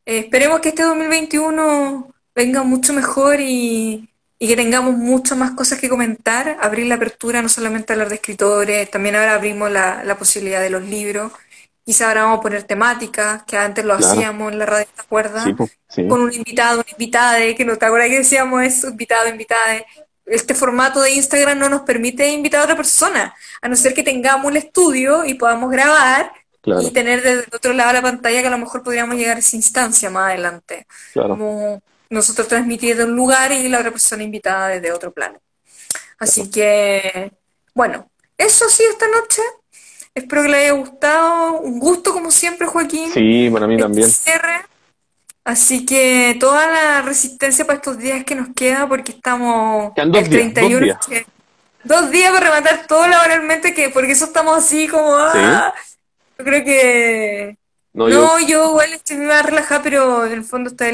esperemos que este 2021 venga mucho mejor y que tengamos muchas más cosas que comentar, abrir la apertura, no solamente hablar de escritores, también ahora abrimos la posibilidad de los libros, quizá ahora vamos a poner temáticas, que antes lo claro. hacíamos en la radio, ¿te acuerdas? Sí, po, sí. Con un invitado, una invitada, que no te acuerdas que decíamos eso, invitado, invitada. Este formato de Instagram no nos permite invitar a otra persona, a no ser que tengamos un estudio y podamos grabar y Claro, tener desde el otro lado de la pantalla que a lo mejor podríamos llegar a esa instancia más adelante. claro, Como nosotros transmitir de un lugar y la otra persona invitada desde otro plano. claro. Así que, bueno, eso ha sido esta noche. Espero que les haya gustado. Un gusto como siempre, Joaquín. Sí, para mí Este también. cierre. Así que toda la resistencia para estos días que nos queda, porque estamos Quedan el 31, 2 días. 2 días para rematar todo laboralmente, que porque eso estamos así como, Sí. yo creo que, No, no, yo igual estoy más relajada, pero en el fondo está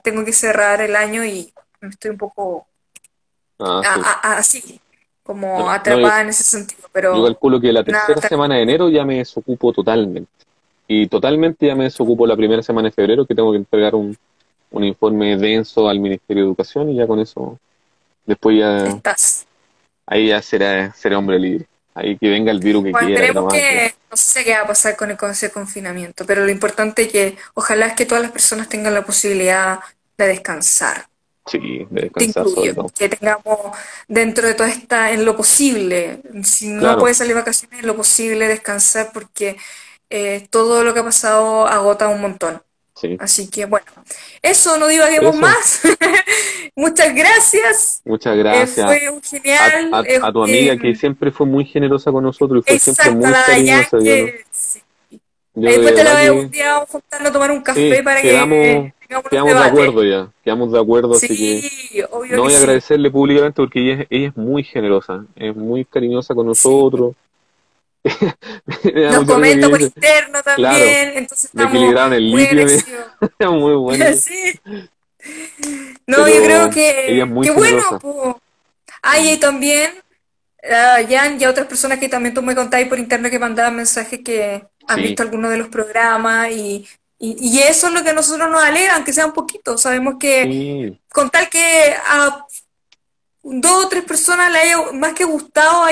tengo que cerrar el año y estoy un poco sí. así, como No, atrapada en ese sentido, yo pero calculo que la nada, tercera semana de enero ya me desocupo totalmente. Y totalmente ya me desocupo la primera semana de febrero, que tengo que entregar un informe denso al Ministerio de Educación y ya con eso, después ya, estás. ahí ya será hombre libre. Ahí que venga el virus que Bueno, quiera, esperemos nomás. que no sé qué va a pasar con ese confinamiento, pero lo importante es que ojalá es que todas las personas tengan la posibilidad de descansar. Sí, de Te descansar sobre incluyo, todo. que tengamos dentro de toda esta, en lo posible, si no Claro, puedes salir de vacaciones, en lo posible descansar porque todo lo que ha pasado agota un montón. sí. Así que bueno, eso, no divaguemos Eso, más. Muchas gracias. muchas gracias Fue un a, genial. a tu amiga que siempre fue muy generosa con nosotros y fue siempre Exacto, muy la Dayan cariñosa. que sí. Yo Ahí de después te la verdad voy a un que día vamos juntando a tomar un sí, café para que tengamos unos quedamos de debates. acuerdo ya, quedamos de acuerdo, así que Sí, obvio no que voy a sí. agradecerle públicamente porque ella es muy generosa, es muy cariñosa con Sí. nosotros. Me da Nos mucha risa que comenta por dice, interno claro, también, entonces me estamos equilibraron el muy litio, agradecidos. es muy bueno eso. Sí. No, yo creo Pero ella es muy que bueno, generosa. pues. Y Mm, ahí también, Jan y a otras personas que también tú me contáis por interno que mandaban mensajes que han sí, visto algunos de los programas y eso es lo que a nosotros nos alegra, aunque sea un poquito. Sabemos que sí, con tal que a 2 o 3 personas le haya más que gustado,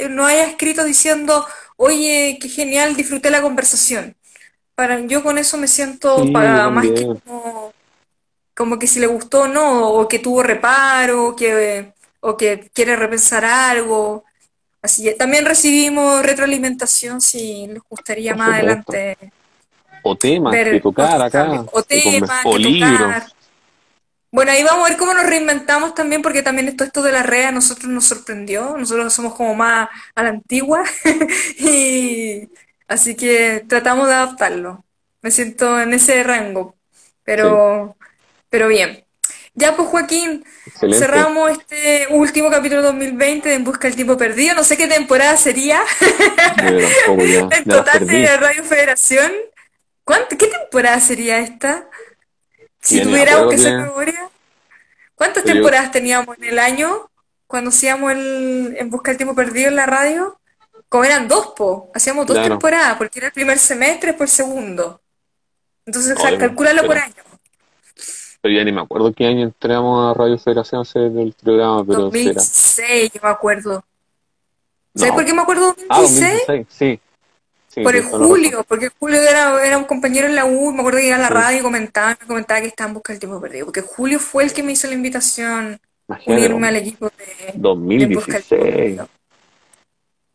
no haya escrito diciendo, oye, qué genial, disfruté la conversación. Yo con eso me siento sí, yo para más que también. como que si le gustó o no, o que tuvo reparo, o que quiere repensar algo. Así que también recibimos retroalimentación si les gustaría Por más supuesto. adelante O temas que ver tocar otros cambios, acá, o temas o que tocar. libros, Bueno, ahí vamos a ver cómo nos reinventamos también, porque también esto de la red a nosotros nos sorprendió. Nosotros somos como más a la antigua, y así que tratamos de adaptarlo. Me siento en ese rango, sí, pero bien. Ya pues Joaquín, excelente. cerramos este último capítulo 2020 de En Busca del Tiempo Perdido. No sé qué temporada sería Yo tampoco en ya las total perdí. de Radio Federación. ¿Qué temporada sería esta? Y Si ya ni me tuviéramos acuerdo que hacer que, memoria. ¿Cuántas pero yo, temporadas teníamos en el año cuando hacíamos En Busca del Tiempo Perdido en la radio? Como eran dos, hacíamos dos claro, temporadas, porque era el primer semestre, después el segundo. Entonces, oye, calcúlalo por año. pero ya ni me acuerdo qué año entramos a Radio Federación a hacer el programa, pero será. 2016, yo me acuerdo. ¿Sabes por No, qué me acuerdo ah, 2016? 2016, sí, sí, Por el tienes toda la razón. Julio, porque Julio era un compañero en la U, me acuerdo que iba a la Sí, radio y me comentaba que estaba en busca del tiempo perdido, porque Julio fue el que me hizo la invitación imagínate, unirme al equipo de En busca del tiempo 2016, perdido.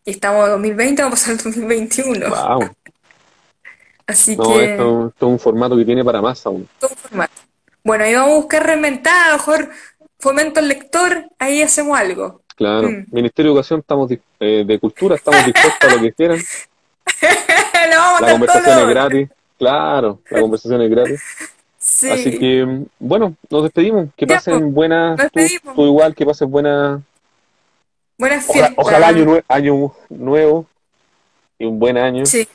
Y estamos en 2020, vamos a pasar al 2021. wow. Así No, que, esto es un formato que tiene para más aún. todo un formato. Bueno, ahí vamos a buscar reinventar, a lo mejor fomento al lector, ahí hacemos algo. Claro, Mm. Ministerio de Educación, de Cultura, estamos dispuestos a lo que quieran. Le vamos a La mandar todos conversación es los... gratis, claro, la conversación es gratis. Así Sí. que, bueno, nos despedimos. Que Ya, pues, pasen buenas, nos tú despedimos. igual, que pases buenas. Buenas Ojalá fiestas. año nuevo y un buen año. Sí.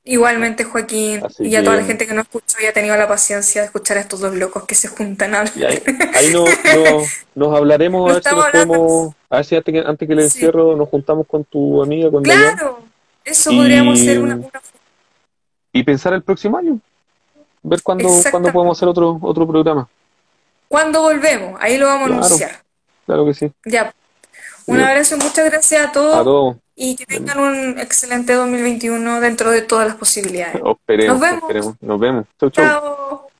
Igualmente, Joaquín, Así y a toda la que, gente que no escuchó y ha tenido la paciencia de escuchar a estos dos locos que se juntan a hablar. y ahí nos hablaremos No a ver si estamos nos hablando. podemos, a ver si antes que el Sí, encierro nos juntamos con tu amiga, con Dayan, claro, eso podríamos y, hacer una... y pensar el próximo año, ver cuándo podemos Exactamente. hacer otro programa. ¿Cuándo volvemos? Ahí lo vamos a Claro, anunciar. claro que sí. Ya, un Bien, abrazo, muchas gracias a a todos todos. y que tengan un excelente 2021 dentro de todas las posibilidades. Nos Esperemos, vemos. esperemos. Nos vemos. Chau, chau. Chao.